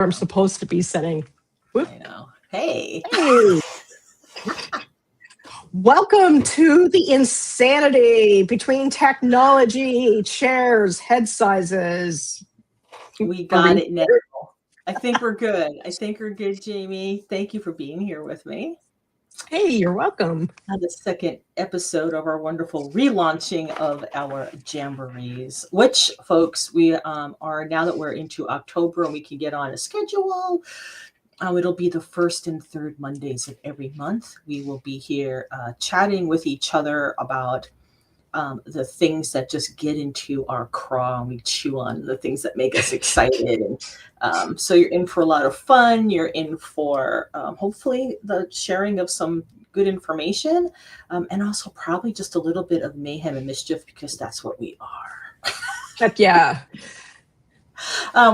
I'm supposed to be setting. Whoop. I know. Hey. Welcome to the insanity between technology, chairs, head sizes. We got it now. I think we're good. Jaymi. Thank you for being here with me. Hey, you're welcome. The second episode of our wonderful relaunching of our Jamberees, which, folks, we are, now that we're into October and we can get on a schedule, it'll be the first and third Mondays of every month. We will be here chatting with each other about the things that just get into our craw, and we chew on the things that make us excited. And so you're in for a lot of fun. You're in for hopefully the sharing of some good information, and also probably just a little bit of mayhem and mischief, because that's what we are. Heck yeah.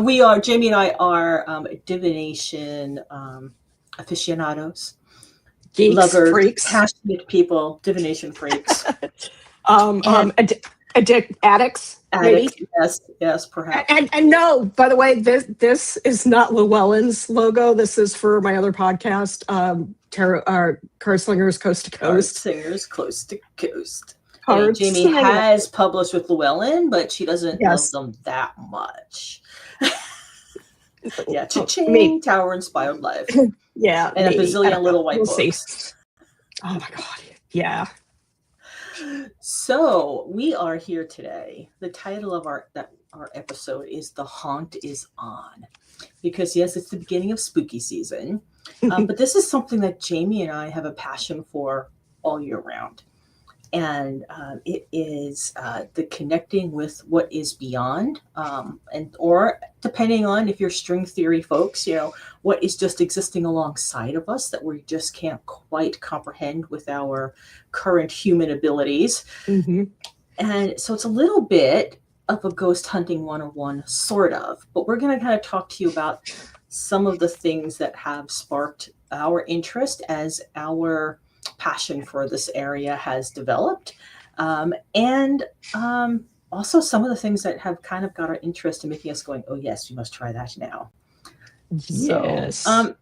We are, Jaymi and I are divination aficionados, geeks, lovers, freaks, passionate people, divination freaks. Addicts, maybe? Yes, perhaps. And no, by the way, this is not Llewellyn's logo. This is for my other podcast, Card Slingers Coast to Coast. Card Slingers Coast to Coast. Jaymi has published with Llewellyn, but she doesn't love them that much. Yeah, Cha-ching, Tower Inspired Life. Yeah. And a bazillion little white books. Oh my God. Yeah. So we are here today. The title of our episode is "The Haunt is On," because yes, it's the beginning of spooky season, but this is something that Jaymi and I have a passion for all year round, and it is the connecting with what is beyond, or depending on if you're string theory folks, what is just existing alongside of us that we just can't quite comprehend with our current human abilities. Mm-hmm. And so it's a little bit of a ghost hunting 101 sort of, but we're going to kind of talk to you about some of the things that have sparked our interest as our passion for this area has developed, and also some of the things that have kind of got our interest in making us going, oh yes, we must try that now. Yes. So,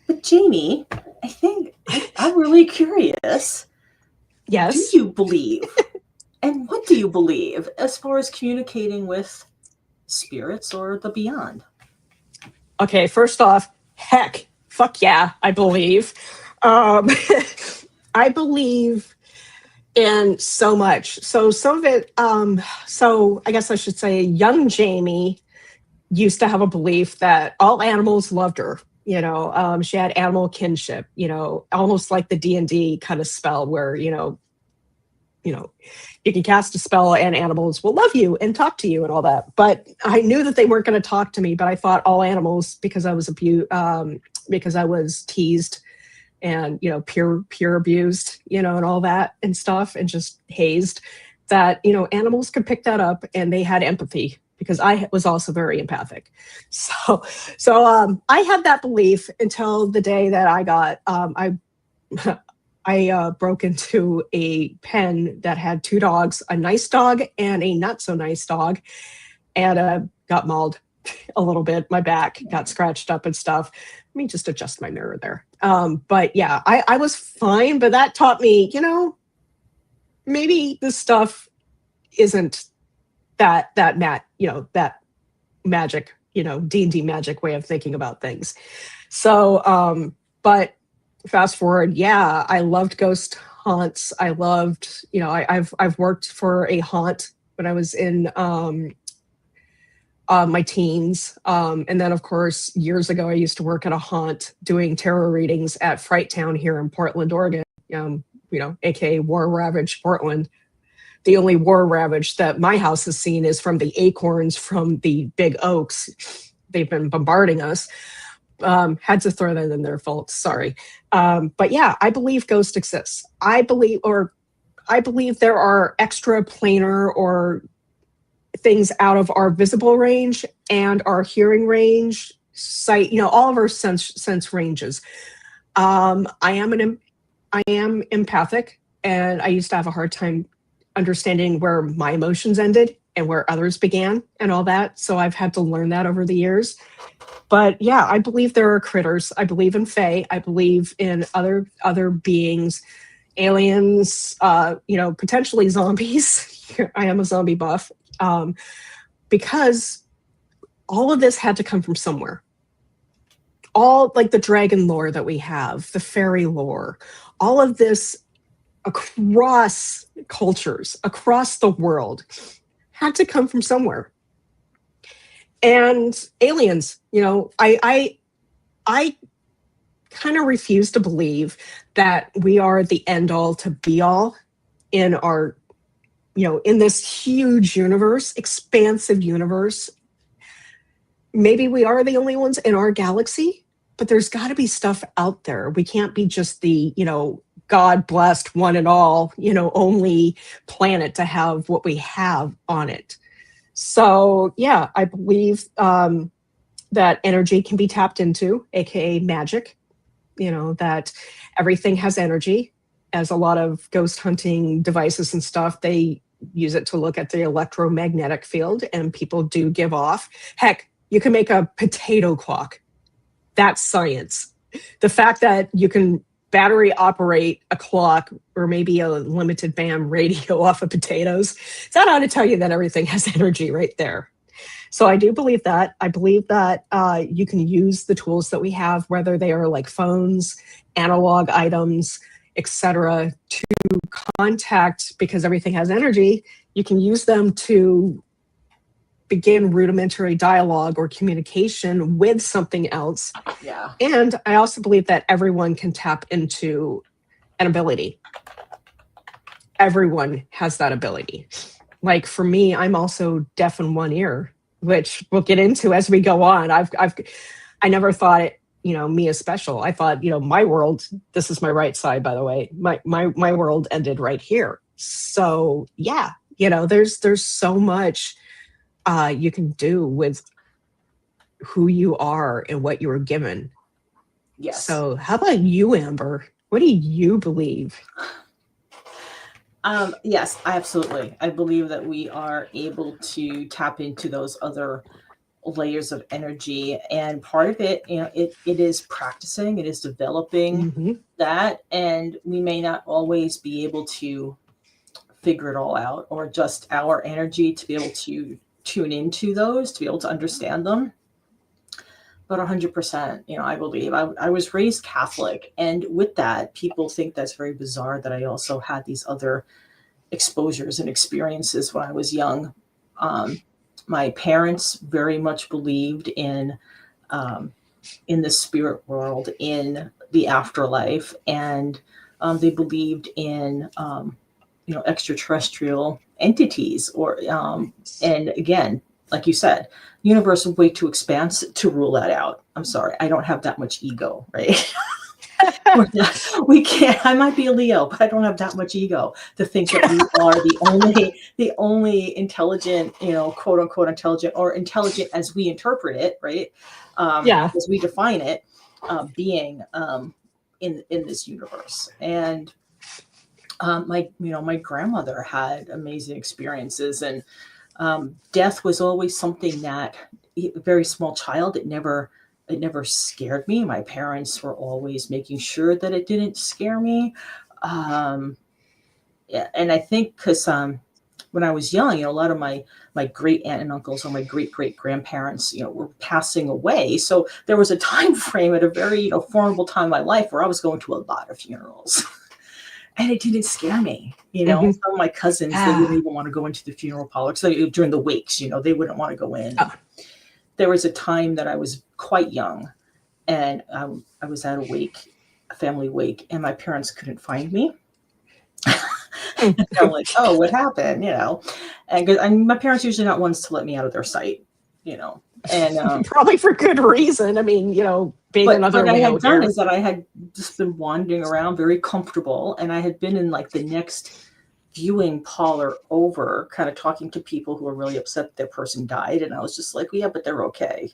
but Jaymi, I think I'm really curious. Yes. Do you believe? And what do you believe as far as communicating with spirits or the beyond? Okay, first off, fuck yeah, I believe. I believe in so much. So some of it, so I guess I should say young Jaymi used to have a belief that all animals loved her. She had animal kinship, almost like the D&D kind of spell where, you can cast a spell and animals will love you and talk to you and all that. But I knew that they weren't going to talk to me, but I thought all animals, because I was teased and, peer abused, and all that and stuff, and just hazed, that, animals could pick that up and they had empathy, because I was also very empathic. So I had that belief until the day that I got, I broke into a pen that had two dogs, a nice dog and a not so nice dog, and got mauled a little bit. My back got scratched up and stuff. Let me just adjust my mirror there. But yeah, I was fine, but that taught me, maybe this stuff isn't that magic, D&D magic way of thinking about things. So, but fast forward, yeah, I loved ghost haunts. I loved, I've worked for a haunt when I was in my teens. And then, of course, years ago, I used to work at a haunt doing tarot readings at Fright Town here in Portland, Oregon, aka War Ravaged Portland. The only war ravage that my house has seen is from the acorns from the big oaks. They've been bombarding us. Had to throw that in there, folks. Sorry. But yeah, I believe ghosts exist. I believe there are extraplanar or things out of our visible range and our hearing range, sight, all of our sense ranges. I am empathic, and I used to have a hard time understanding where my emotions ended and where others began and all that. So I've had to learn that over the years. But yeah, I believe there are critters. I believe in fae. I believe in other beings, aliens, potentially zombies. I am a zombie buff. Because all of this had to come from somewhere. All like the dragon lore that we have, the fairy lore, all of this across cultures, across the world, had to come from somewhere. And aliens, I kind of refuse to believe that we are the end all to be all in our, in this huge universe, expansive universe. Maybe we are the only ones in our galaxy, but there's got to be stuff out there. We can't be just the, God blessed one and all, only planet to have what we have on it. So yeah, I believe that energy can be tapped into, aka magic. That everything has energy. As a lot of ghost hunting devices and stuff, they use it to look at the electromagnetic field, and people do give off. Heck, you can make a potato clock. That's science. The fact that you can battery operate a clock or maybe a limited band radio off of potatoes, that ought to tell you that everything has energy right there. So I do believe that. I believe that you can use the tools that we have, whether they are like phones, analog items, etc., to contact, because everything has energy. You can use them to begin rudimentary dialogue or communication with something else. Yeah. And I also believe that everyone can tap into an ability. Everyone has that ability. Like for me, I'm also deaf in one ear, which we'll get into as we go on. I never thought it, me as special. I thought, my world, this is my right side, by the way, my world ended right here. So yeah, there's so much you can do with who you are and what you were given. Yes. So how about you, Amber? What do you believe? Yes, absolutely. I believe that we are able to tap into those other layers of energy, and part of it, it is practicing, it is developing that, and we may not always be able to figure it all out, or just our energy to be able to tune into those, to be able to understand them. But 100%, I believe. I was raised Catholic, and with that, people think that's very bizarre that I also had these other exposures and experiences when I was young. My parents very much believed in the spirit world, in the afterlife, and they believed in extraterrestrial entities, or and again, like you said, universe is way too expansive to rule that out. I'm sorry, I don't have that much ego, right? We can't. I might be a Leo, but I don't have that much ego to think that we are the only intelligent, quote unquote intelligent, or intelligent as we interpret it, right? As we define it, being in this universe. And my grandmother had amazing experiences, and death was always something that, a very small child, it never scared me. My parents were always making sure that it didn't scare me. And I think because when I was young, a lot of my great aunt and uncles, or my great grandparents, were passing away. So there was a time frame at a very formidable time in my life where I was going to a lot of funerals. And it didn't scare me, Some of my cousins, they wouldn't even want to go into the funeral parlor. So during the wakes, they wouldn't want to go in. There was a time that I was quite young, and I was at a family wake, and my parents couldn't find me. And I'm like, oh, what happened? And my parents usually not ones to let me out of their sight, and probably for good reason. I mean, being another what I had done here. is that I had just been wandering around very comfortable, and I had been in like the next viewing parlor over, kind of talking to people who were really upset that their person died, and I was just like, well, yeah, but they're okay.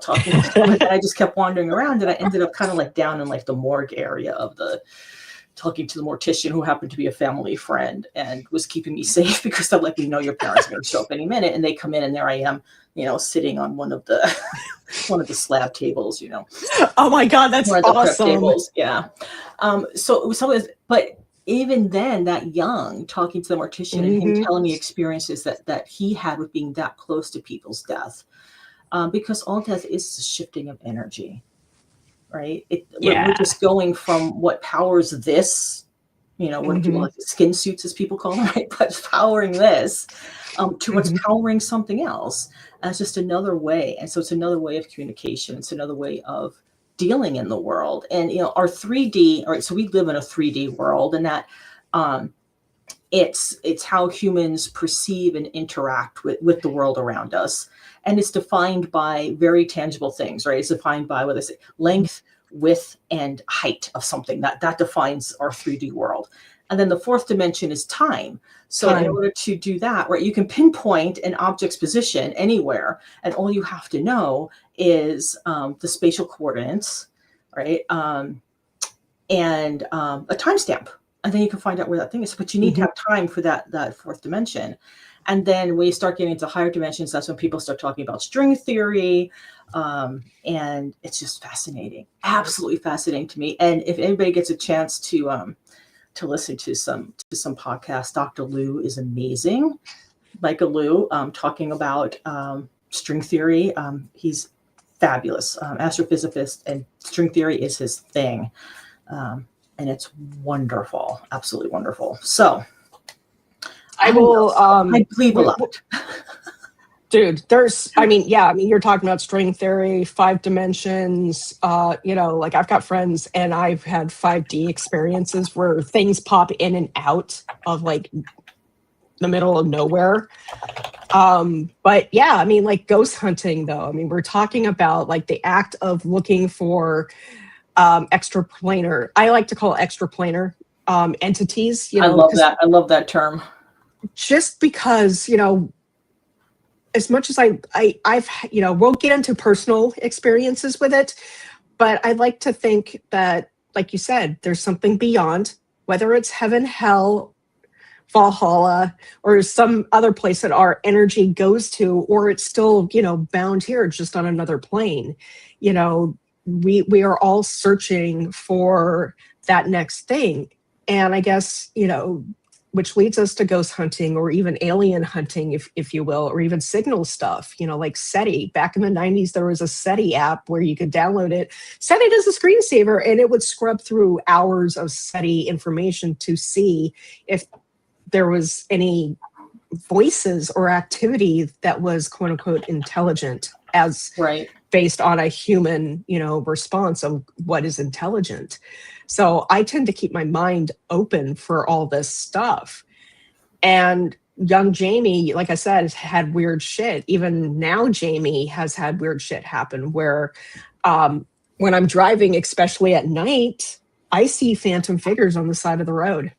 Talking to them, and I just kept wandering around, and I ended up kind of like down in like the morgue area of the talking to the mortician who happened to be a family friend and was keeping me safe because I'm like, we know your parents are going to show up any minute. And they come in and there I am, sitting on one of the one of the slab tables, Oh my God, that's one of the prep awesome. tables. Yeah. So it was something, but even then, that young, talking to the mortician and him telling me experiences that he had with being that close to people's death, because all death is the shifting of energy. Right? We're just going from what powers this, what people like skin suits, as people call them, right? But powering this to what's powering something else. And it's just another way. And so it's another way of communication. It's another way of dealing in the world. And, our 3D, all right, so we live in a 3D world, and that it's how humans perceive and interact with the world around us. And it's defined by very tangible things, right? It's defined by what is it? Length, width, and height of something. That defines our 3D world. And then the fourth dimension is time. So in order to do that, right, you can pinpoint an object's position anywhere, and all you have to know is the spatial coordinates, right, and a timestamp. And then you can find out where that thing is. But you need to have time for that fourth dimension. And then when you start getting into higher dimensions, that's when people start talking about string theory. And it's just fascinating, absolutely fascinating to me. And if anybody gets a chance to listen to some podcasts, Dr. Liu is amazing. Michael Liu, talking about string theory. He's fabulous, astrophysicist, and string theory is his thing. And it's wonderful, absolutely wonderful. So I will. I believe a lot. Dude, you're talking about string theory, 5 dimensions. Like I've got friends and I've had 5D experiences where things pop in and out of like the middle of nowhere. But yeah, like ghost hunting though. We're talking about like the act of looking for extraplanar. I like to call extraplanar entities. I love that. I love that term. Just because, as much as I've we'll get into personal experiences with it, but I like to think that, like you said, there's something beyond, whether it's heaven, hell, Valhalla, or some other place that our energy goes to, or it's still, bound here just on another plane. We are all searching for that next thing. And I guess, which leads us to ghost hunting or even alien hunting, if you will, or even signal stuff, like SETI. Back in the 90s, there was a SETI app where you could download it, set it as a screensaver, and it would scrub through hours of SETI information to see if there was any voices or activity that was quote unquote intelligent, as based on a human, response of what is intelligent. So I tend to keep my mind open for all this stuff. And young Jaymi, like I said, has had weird shit. Even now, Jaymi has had weird shit happen where when I'm driving, especially at night, I see phantom figures on the side of the road.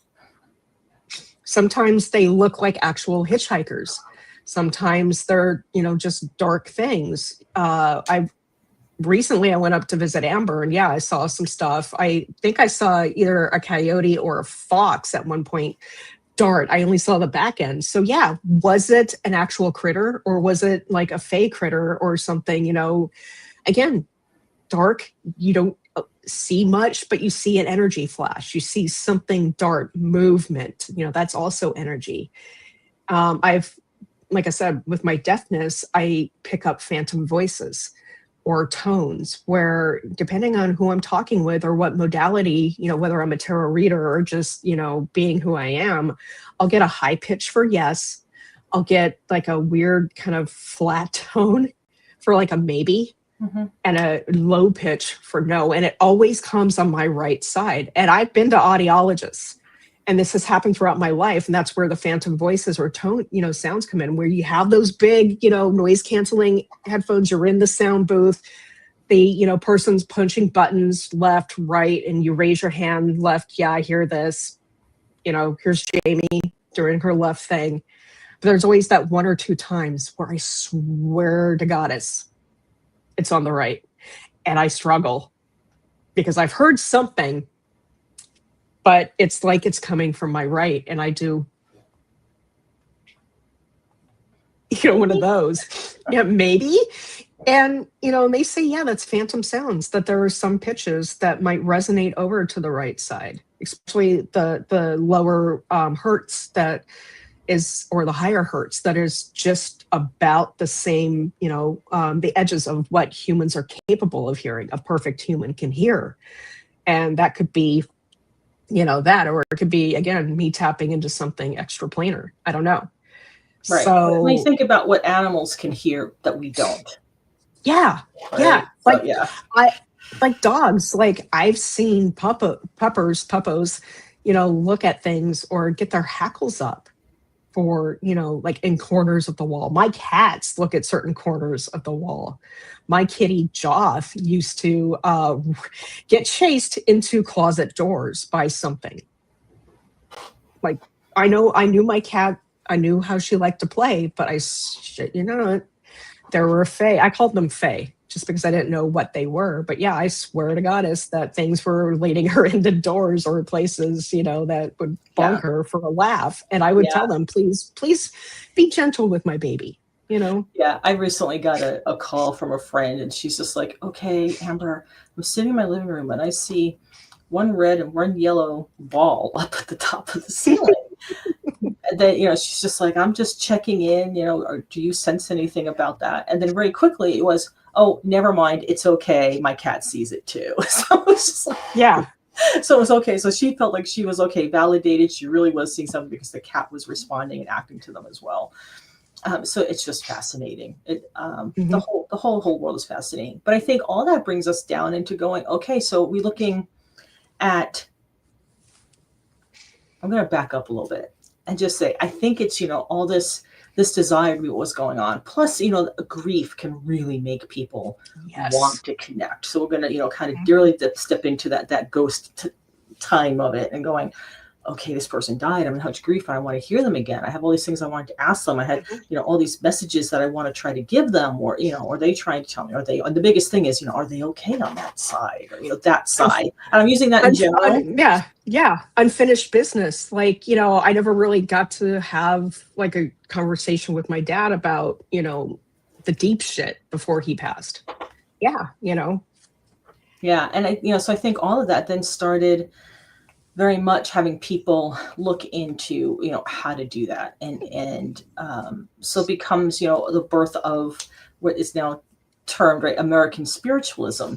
Sometimes they look like actual hitchhikers. Sometimes they're, just dark things. Recently I went up to visit Amber, and I saw some stuff. I think I saw either a coyote or a fox at one point dart. I only saw the back end. So was it an actual critter, or was it like a fey critter or something? Again, dark, you don't see much, but you see an energy flash. You see something dart, movement. That's also energy. Like I said, with my deafness, I pick up phantom voices or tones where, depending on who I'm talking with or what modality, whether I'm a tarot reader or just, being who I am, I'll get a high pitch for yes. I'll get like a weird kind of flat tone for like a maybe, and a low pitch for no. And it always comes on my right side. And I've been to audiologists, and this has happened throughout my life. And that's where the phantom voices or tone, sounds come in, where you have those big, noise canceling headphones. You're in the sound booth. The, person's punching buttons left, right, and you raise your hand left. Yeah, I hear this. Here's Jaymi doing her left thing. But there's always that 1 or 2 times where I swear to goddess, it's on the right. And I struggle because I've heard something but it's like it's coming from my right, and I do, one of those. Yeah, maybe. And, and they say, yeah, that's phantom sounds, that there are some pitches that might resonate over to the right side, especially the lower hertz that is, or the higher hertz that is just about the same, the edges of what humans are capable of hearing, a perfect human can hear. And that could be, that, or it could be, again, me tapping into something extraplanar. I don't know. Right. So when you think about what animals can hear that we don't. Yeah. Right? Yeah. So, Like, I like dogs. Like, I've seen puppos, look at things or get their hackles up for, like in corners of the wall. My cats look at certain corners of the wall. My kitty Joth used to get chased into closet doors by something. Like, I knew my cat, I knew how she liked to play, but there were fae. I called them fae just because I didn't know what they were. But yeah, I swear to goddess that things were leading her into doors or places, that would bonk her for a laugh. And I would tell them, please be gentle with my baby, Yeah, I recently got a call from a friend, and she's just like, okay, Amber, I'm sitting in my living room and I see one red and one yellow ball up at the top of the ceiling. And then, she's just like, I'm just checking in, or do you sense anything about that? And then very quickly it was, oh, never mind. It's okay. My cat sees it too. So it was just like, yeah. So it was okay. So she felt like she was okay, validated. She really was seeing something because the cat was responding and acting to them as well. So it's just fascinating. The whole world is fascinating. But I think all that brings us down into going, okay, so we're looking at, I'm going to back up a little bit and just say, I think it's, all this desire to be what's going on. Plus, grief can really make people want to connect. So we're going to, kind of really step into that ghost time of it and going, okay, this person died. I'm in such grief. I want to hear them again. I have all these things I wanted to ask them. I had, all these messages that I want to try to give them, or, are they trying to tell me? And the biggest thing is, are they okay on that side, or, that side? And I'm using that in general. Yeah. Unfinished business. Like, I never really got to have like a conversation with my dad about, the deep shit before he passed. Yeah. Yeah. And so I think all of that then started very much having people look into, how to do that. And so it becomes, the birth of what is now termed, right, American spiritualism,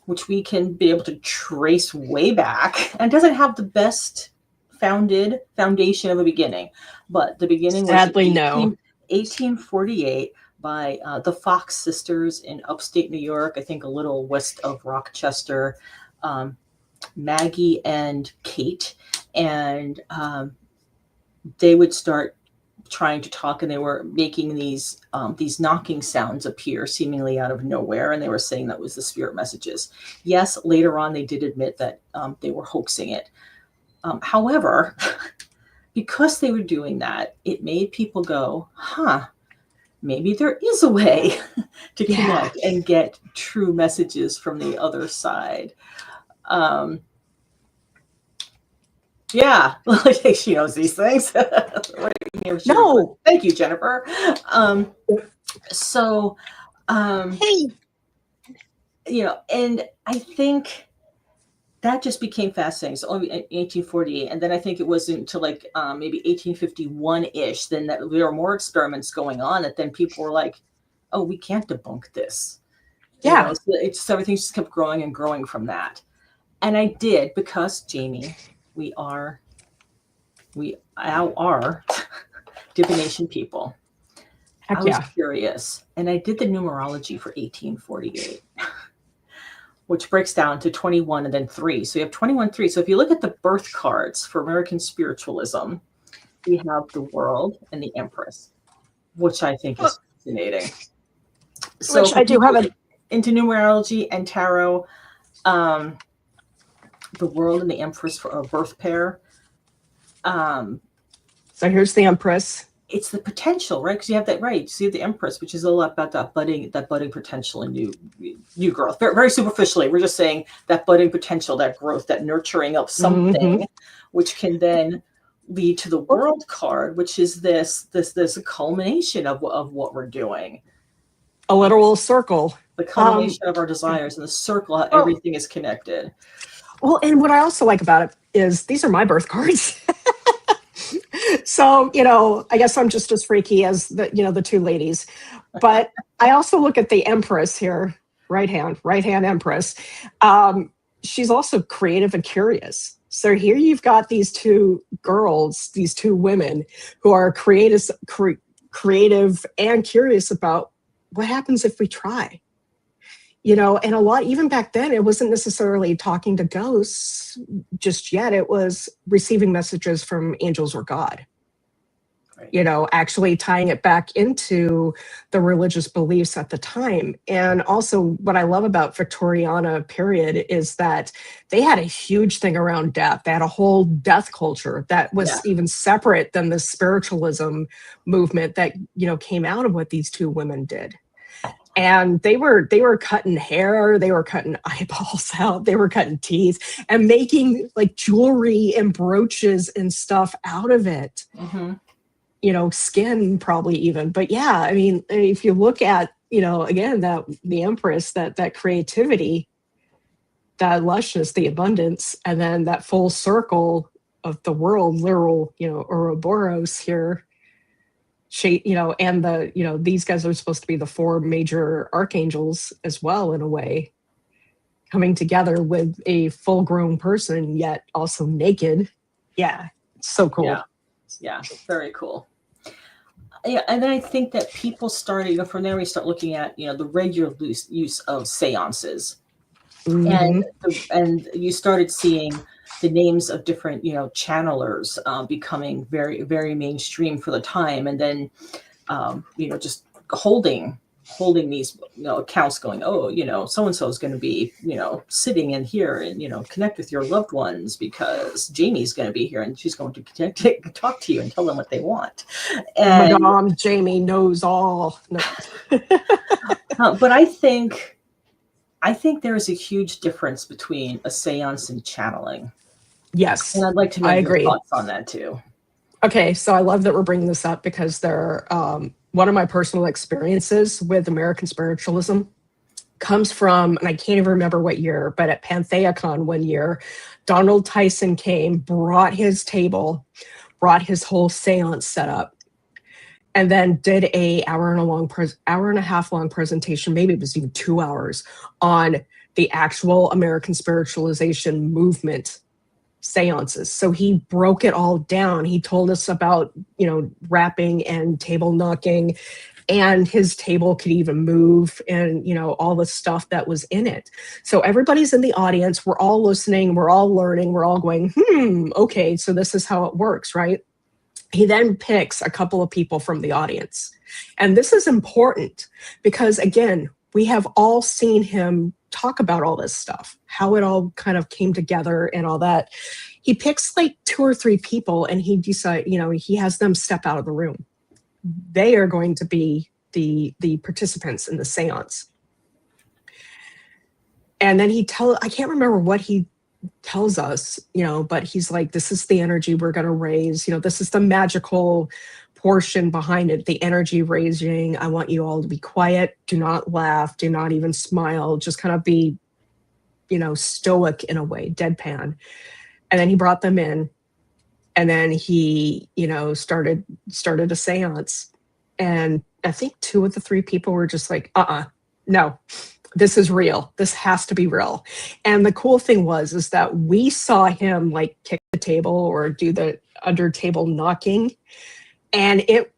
which we can be able to trace way back, and doesn't have the best foundation of a beginning, but the beginning Sadly, was 1848 by the Fox sisters in upstate New York, I think a little west of Rochester, Maggie and Kate, and they would start trying to talk, and they were making these knocking sounds appear seemingly out of nowhere, and they were saying that was the spirit messages. Yes, later on they did admit that they were hoaxing it. However, because they were doing that, it made people go, maybe there is a way to connect and get true messages from the other side. She knows these things. No. Thank you, Jennifer. Hey. And I think that just became fascinating. So only in 1848, and then I think it wasn't until like maybe 1851-ish, then that there were more experiments going on, that then people were like, oh, we can't debunk this. Yeah. So it's everything just kept growing and growing from that. And I did, because Jaymi, we are divination people. Heck I was curious, and I did the numerology for 1848, which breaks down to 21 and then 3. So you have 21, 3. So if you look at the birth cards for American spiritualism, we have the World and the Empress, which I think is fascinating. So which I do have into numerology and tarot, the World and the Empress for a birth pair. So here's the Empress. it's the potential, right? Because you have that, right? You see the Empress, which is a lot about that budding potential in new growth. Very, very superficially, we're just saying that budding potential, that growth, that nurturing of something, which can then lead to the World card, which is this culmination of what we're doing. A literal circle. The culmination of our desires and the circle, how everything is connected. Well, and what I also like about it is these are my birth cards. So, I guess I'm just as freaky as the two ladies. But I also look at the Empress here, right hand Empress. She's also creative and curious. So here you've got these two girls, these two women who are creative and curious about what happens if we try. And a lot, even back then, it wasn't necessarily talking to ghosts just yet. It was receiving messages from angels or God. Right. Actually tying it back into the religious beliefs at the time. And also what I love about Victoriana period is that they had a huge thing around death. They had a whole death culture that was even separate than the spiritualism movement that, came out of what these two women did. And they were cutting hair, they were cutting eyeballs out, they were cutting teeth and making like jewelry and brooches and stuff out of it. Skin probably even. But yeah, I mean, if you look at, again, that the Empress, that creativity, that lushness, the abundance, and then that full circle of the world, literal, Ouroboros here. And these guys are supposed to be the four major archangels as well, in a way, coming together with a full-grown person yet also naked. Yeah, it's so cool. Yeah, very cool. Yeah, and then I think that people started, from there we start looking at the regular use of seances, and you started seeing the names of different channelers becoming very, very mainstream for the time, and then just holding these accounts, going, so and so is going to be sitting in here and connect with your loved ones because Jaymi's going to be here and she's going to talk to you and tell them what they want. And Madame Jaymi knows all. No. But I think there is a huge difference between a seance and channeling. Yes, and I'd like to know your thoughts on that too. Okay, so I love that we're bringing this up because they're one of my personal experiences with American spiritualism comes from, and I can't even remember what year, but at PantheaCon one year, Donald Tyson came, brought his table, brought his whole seance set up, and then did a hour and a half long presentation, maybe it was even 2 hours, on the actual American spiritualization movement seances. So he broke it all down. He told us about, rapping and table knocking, and his table could even move, and, all the stuff that was in it. So everybody's in the audience. We're all listening. We're all learning. We're all going, okay, so this is how it works, right? He then picks a couple of people from the audience. And this is important because, again, we have all seen him talk about all this stuff, how it all kind of came together and all that. He picks like 2 or 3 people and he decides, he has them step out of the room. They are going to be the participants in the seance. And then I can't remember what he tells us, but he's like, this is the energy we're going to raise. This is the magical portion behind it, the energy raising. I want you all to be quiet. Do not laugh. Do not even smile. Just kind of be, stoic in a way, deadpan. And then he brought them in, and then he, started a seance. And I think 2 of the 3 people were just like, no, this is real. This has to be real. And the cool thing is that we saw him like kick the table or do the under table knocking. And it,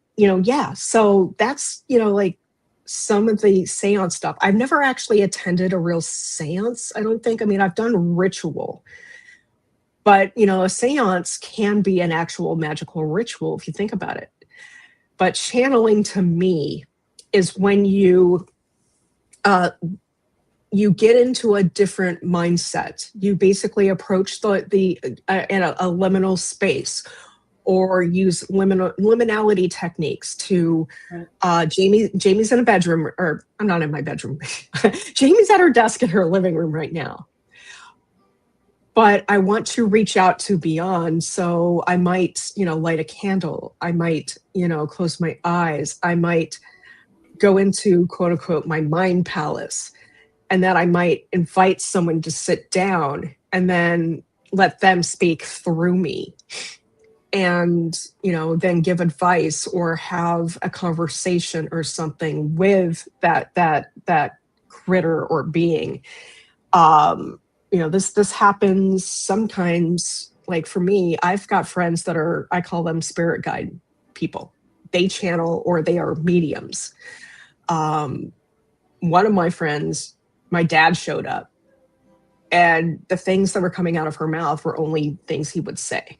so that's, like some of the seance stuff. I've never actually attended a real seance, I don't think. I mean, I've done ritual. But, a seance can be an actual magical ritual if you think about it. But channeling to me is when you get into a different mindset. You basically approach the in a liminal space, or use liminality techniques to Jaymi's in a bedroom, or I'm not in my bedroom. Jaymi's at her desk in her living room right now. But I want to reach out to beyond. So I might, light a candle. I might, close my eyes. I might go into, quote unquote, my mind palace. And then I might invite someone to sit down and then let them speak through me. And, then give advice or have a conversation or something with that critter or being. This happens sometimes. Like for me, I've got friends that I call them spirit guide people. They channel or they are mediums. One of my friends, my dad showed up, and the things that were coming out of her mouth were only things he would say.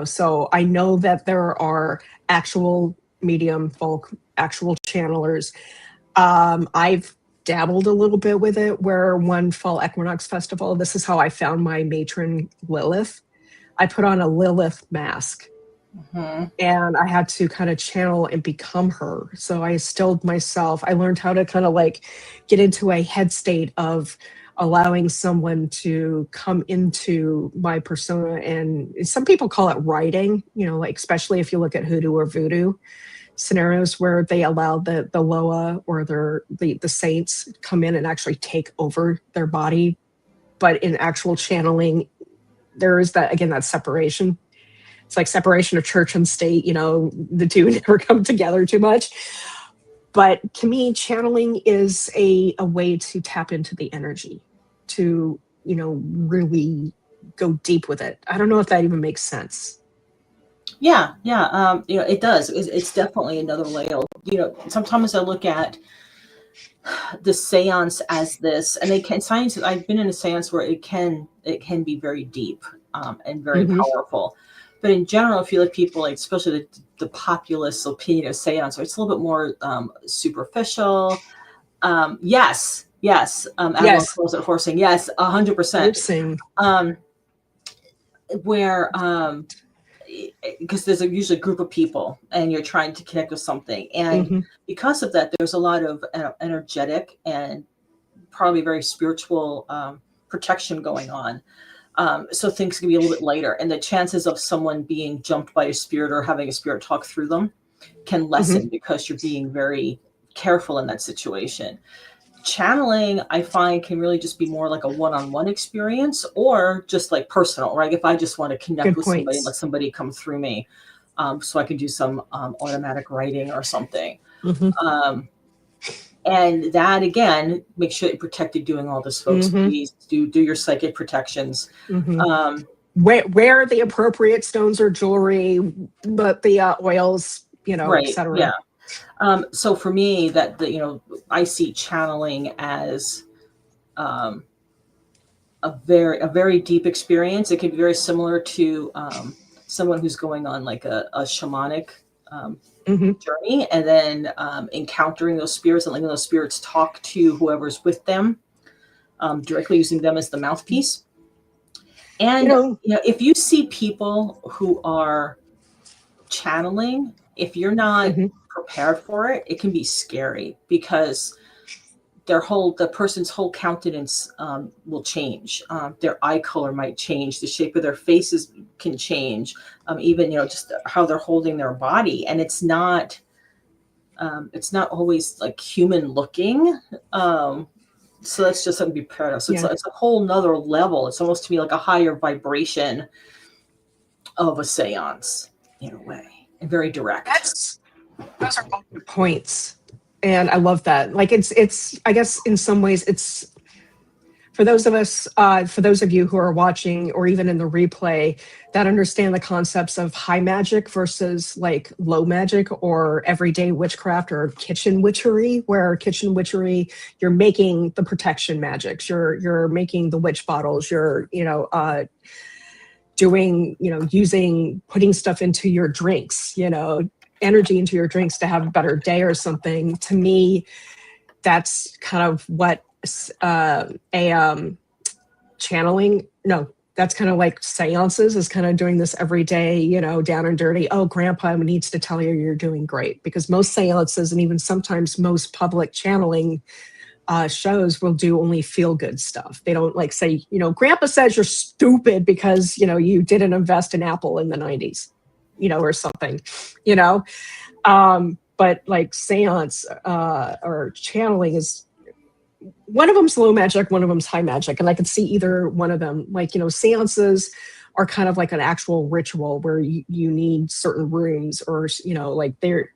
So I know that there are actual medium folk, actual channelers. I've dabbled a little bit with it, where one fall equinox festival, this is how I found my matron Lilith. I put on a Lilith mask, and I had to kind of channel and become her. So I stilled myself. I learned how to kind of like get into a head state of allowing someone to come into my persona. And some people call it writing, like especially if you look at hoodoo or voodoo scenarios where they allow the Loa or the saints come in and actually take over their body. But in actual channeling, there is that separation. It's like separation of church and state, the two never come together too much. But to me, channeling is a way to tap into the energy, to, really go deep with it. I don't know if that even makes sense. Yeah. It does. It's definitely another layer. Sometimes I look at the seance as this, and science. I've been in a seance where it can be very deep and very powerful. But in general, if you look at people, like especially the populist opinion of seance, it's a little bit more superficial. Yes. Everyone calls it horsing. Yes, 100%. Where because there's usually a group of people and you're trying to connect with something. And because of that, there's a lot of energetic and probably very spiritual protection going on. So things can be a little bit lighter. And the chances of someone being jumped by a spirit or having a spirit talk through them can lessen because you're being very careful in that situation. Channeling, I find, can really just be more like a one-on-one experience, or just like personal, right? If I just want to connect with somebody, let somebody come through me, so I can do some automatic writing or something. And that, again, make sure you're protected doing all this, folks. Please do your psychic protections. Wear the appropriate stones or jewelry, but the oils, right, etc. Yeah. So for me, I see channeling as a very deep experience. It can be very similar to someone who's going on like a shamanic journey, and then encountering those spirits and letting those spirits talk to whoever's with them, directly using them as the mouthpiece. And if you see people who are channeling, if you're not prepared for it, it can be scary, because the person's whole countenance will change. Their eye color might change. The shape of their faces can change. Even just how they're holding their body, and it's not always like human looking. So that's just something to be prepared of. So it's a whole nother level. It's almost to me like a higher vibration of a seance in a way. Very direct. Those are all good points, and I love that. Like it's I guess in some ways it's for those of you who are watching or even in the replay that understand the concepts of high magic versus like low magic or everyday witchcraft or kitchen witchery, where kitchen witchery, you're making the protection magics, you're making the witch bottles, you're doing, putting stuff into your drinks, energy into your drinks to have a better day or something. To me, that's kind of what channeling, that's kind of like seances, is kind of doing this every day, you know, down and dirty. Oh, grandpa needs to tell you you're doing great, because most seances and even sometimes most public channeling shows will do only feel good stuff. They don't like say, you know, grandpa says you're stupid because, you know, you didn't invest in Apple in the 90s, you know, or something, you know. But like seance or channeling is, one of them's low magic, one of them's high magic. And I can see either one of them. Like, you know, seances are kind of like an actual ritual where you need certain rooms, or, you know, like they're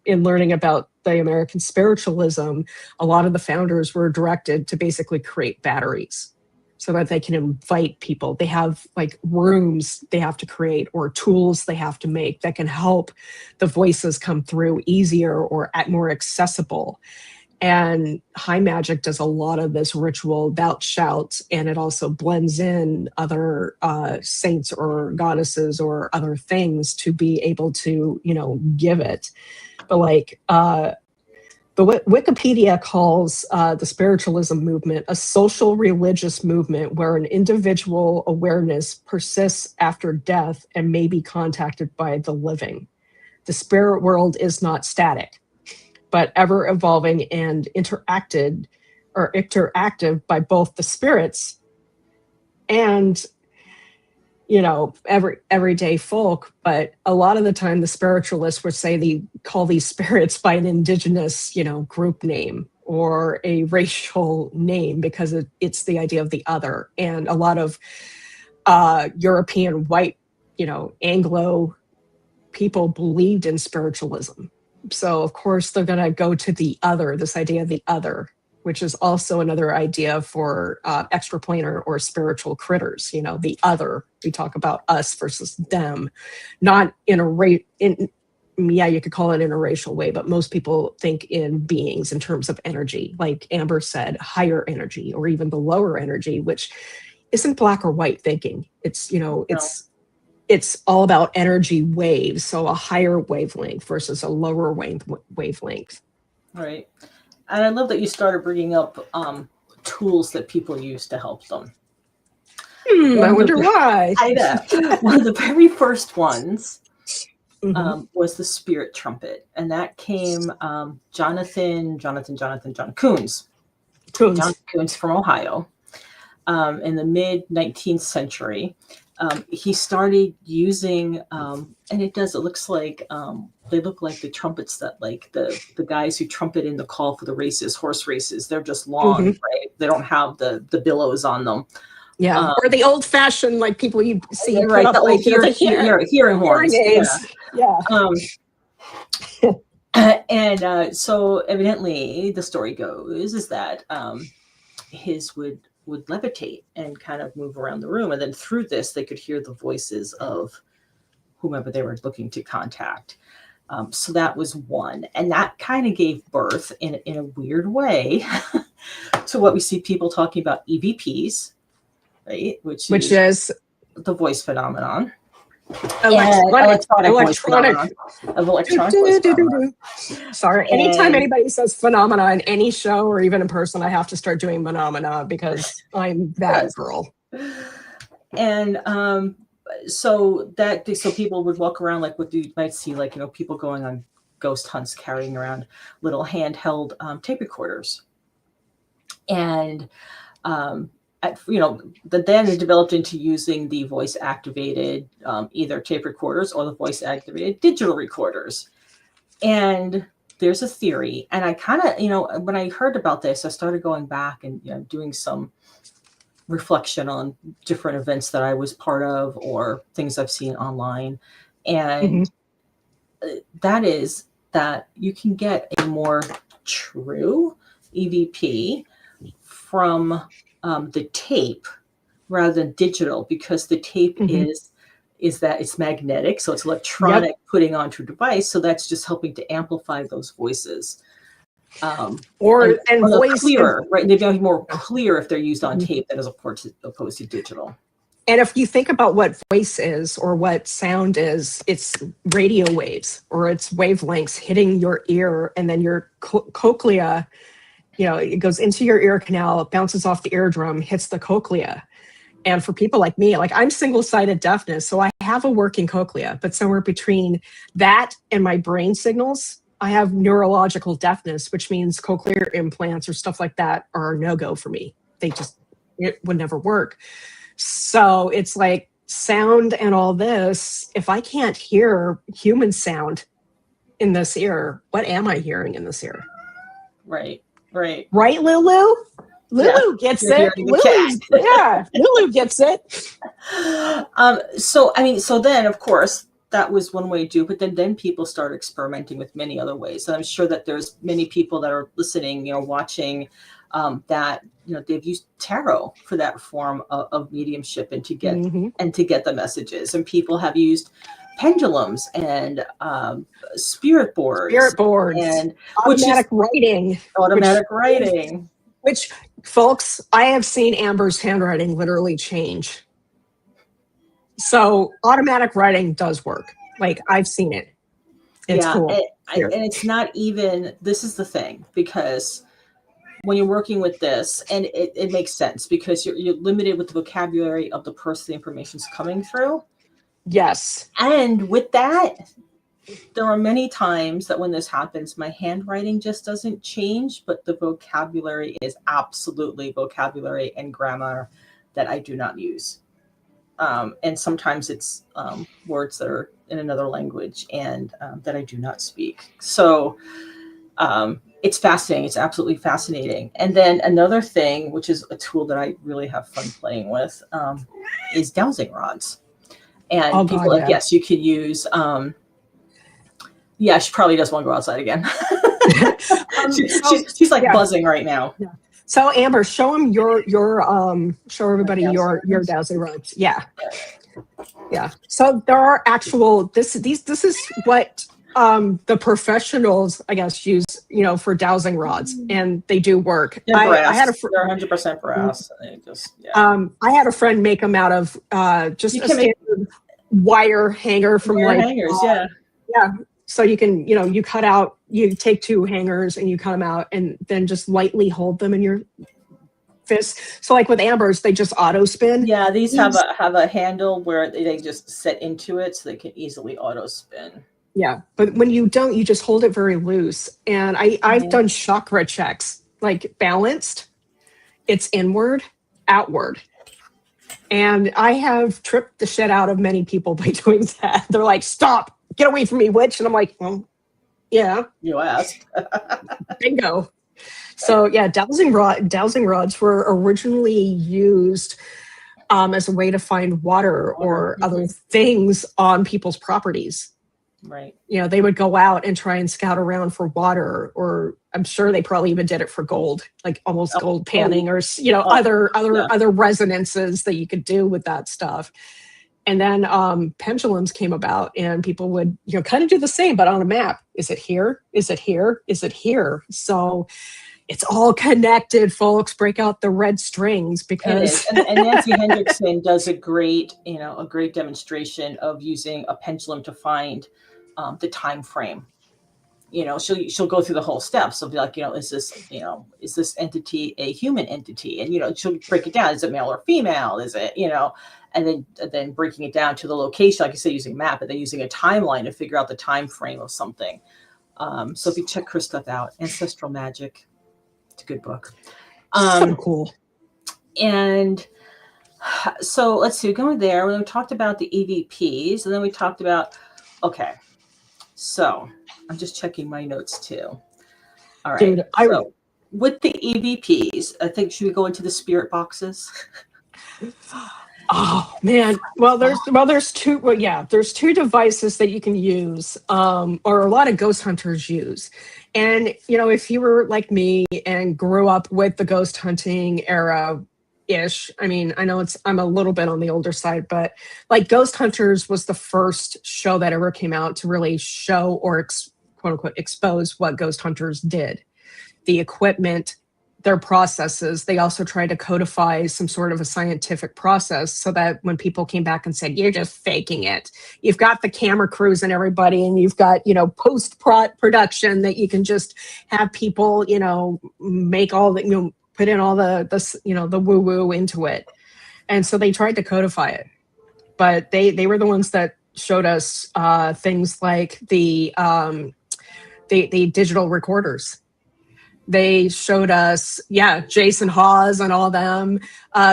in learning about the American spiritualism, a lot of the founders were directed to basically create batteries so that they can invite people. They have like rooms they have to create or tools they have to make that can help the voices come through easier or more accessible. And high magic does a lot of this ritual without shouts, and it also blends in other saints or goddesses or other things to be able to, you know, give it. But like the Wikipedia calls the spiritualism movement a social religious movement where an individual awareness persists after death and may be contacted by the living. The spirit world is not static, but ever evolving and interactive by both the spirits and, you know, everyday folk. But a lot of the time the spiritualists would say they call these spirits by an indigenous, you know, group name or a racial name, because it's the idea of the other. And a lot of European white, you know, Anglo people believed in spiritualism. So, of course, they're going to go to the other, this idea of the other, which is also another idea for extraplanar or spiritual critters. You know, the other, we talk about us versus them, not in a yeah, you could call it in a racial way, but most people think in beings in terms of energy, like Amber said, higher energy or even the lower energy, which isn't black or white thinking. It's, you know, it's all about energy waves. So a higher wavelength versus a lower wavelength. Right. And I love that you started bringing up tools that people use to help them. I wonder why. I know. One of the very first ones was the spirit trumpet. And that came Jonathan Coons. John Coons from Ohio in the mid 19th century. He started using, and it looks like, they look like the trumpets that like the guys who trumpet in the call for the races, horse races. They're just long, right? They don't have the billows on them. Yeah, or the old fashioned, like people you see, right? The like, hearing horns. And so evidently the story goes is that his would levitate and kind of move around the room. And then through this, they could hear the voices of whomever they were looking to contact. So that was one. And that kind of gave birth in a weird way to what we see people talking about EVPs, right? Which is the voice phenomenon. Electronic voice phenomenon. Sorry, anytime anybody says phenomena in any show or even in person, I have to start doing phenomena because I'm that girl. And so people would walk around like what you might see, like, you know, people going on ghost hunts carrying around little handheld tape recorders. And then it developed into using the voice activated either tape recorders or the voice activated digital recorders. And there's a theory, and I kind of, you know, when I heard about this, I started going back and, you know, doing some reflection on different events that I was part of or things I've seen online. And that is that you can get a more true EVP from the tape rather than digital, because the tape is that it's magnetic, so it's electronic putting onto a device. So that's just helping to amplify those voices. And voice clearer, right? They'd be more clear if they're used on tape than as opposed to digital. And if you think about what voice is or what sound is, it's radio waves or it's wavelengths hitting your ear, and then your cochlea, you know, it goes into your ear canal, it bounces off the eardrum, hits the cochlea. And for people like me, like I'm single-sided deafness, so I have a working cochlea, but somewhere between that and my brain signals, I have neurological deafness, which means cochlear implants or stuff like that are a no-go for me. It would never work. So it's like sound and all this, if I can't hear human sound in this ear, what am I hearing in this ear? Right. Right, Lulu? Lulu gets it. Lulu gets it. So then of course that was one way to do, but then people started experimenting with many other ways. And I'm sure that there's many people that are listening, watching, that they've used tarot for that form of mediumship and to get the messages. And people have used pendulums and spirit boards and automatic writing. Which, folks, I have seen Amber's handwriting literally change. So automatic writing does work. Like, I've seen it. It's cool. And it's not even, this is the thing, because when you're working with this, and it makes sense because you're limited with the vocabulary of the person the information's coming through. Yes. And with that, there are many times that when this happens, my handwriting just doesn't change, but the vocabulary is absolutely vocabulary and grammar that I do not use. And sometimes it's words that are in another language and that I do not speak. So it's fascinating. It's absolutely fascinating. And then another thing, which is a tool that I really have fun playing with, is dowsing rods. And yes, you can use... she probably does want to go outside again. She's like buzzing right now. Yeah. So Amber, show them show everybody your dowsing rods. Yeah. So there are actual this is what the professionals, I guess, use for dowsing rods, and they do work. They're brass. They're 100% brass. I had a friend make them out of just a standard wire hanger from hangers. So you can, you cut out, you take two hangers and you cut them out and then just lightly hold them in your fist. So like with Amber's, they just auto spin. Yeah, these have a handle where they just set into it so they can easily auto spin. Yeah, but when you don't, you just hold it very loose. And I've done chakra checks, like balanced, it's inward, outward. And I have tripped the shit out of many people by doing that. They're like, stop. Get away from me, witch. And I'm like, well, yeah. You asked. Bingo. So yeah, dowsing rods were originally used as a way to find water or other things on people's properties. Right. They would go out and try and scout around for water, or I'm sure they probably even did it for gold, like almost gold panning or other resonances that you could do with that stuff. And then pendulums came about, and people would, kind of do the same, but on a map. Is it here? Is it here? Is it here? So it's all connected, folks. Break out the red strings because. And Nancy Hendrickson does a great demonstration of using a pendulum to find the time frame. She'll go through the whole steps. So be like, is this entity a human entity? And she'll break it down. Is it male or female? Is it and then breaking it down to the location, like you say, using a map, and then using a timeline to figure out the time frame of something. So if you check her stuff out, Ancestral Magic, it's a good book. So cool. And so let's see, going there, we talked about the EVPs, and then we talked about, okay, so I'm just checking my notes too. All right. Dude, so with the EVPs, I think, should we go into the spirit boxes? Oh man. There's two devices that you can use, or a lot of ghost hunters use. And if you were like me and grew up with the ghost hunting era ish, I mean, I know I'm a little bit on the older side, but like Ghost Hunters was the first show that ever came out to really show or quote unquote expose what ghost hunters did, the equipment, their processes. They also tried to codify some sort of a scientific process so that when people came back and said, you're just faking it, you've got the camera crews and everybody, and you've got, post production that you can just have people, make all the, put in all the woo woo into it. And so they tried to codify it, but they were the ones that showed us things like the digital recorders. They showed us, Jason Hawes and all them,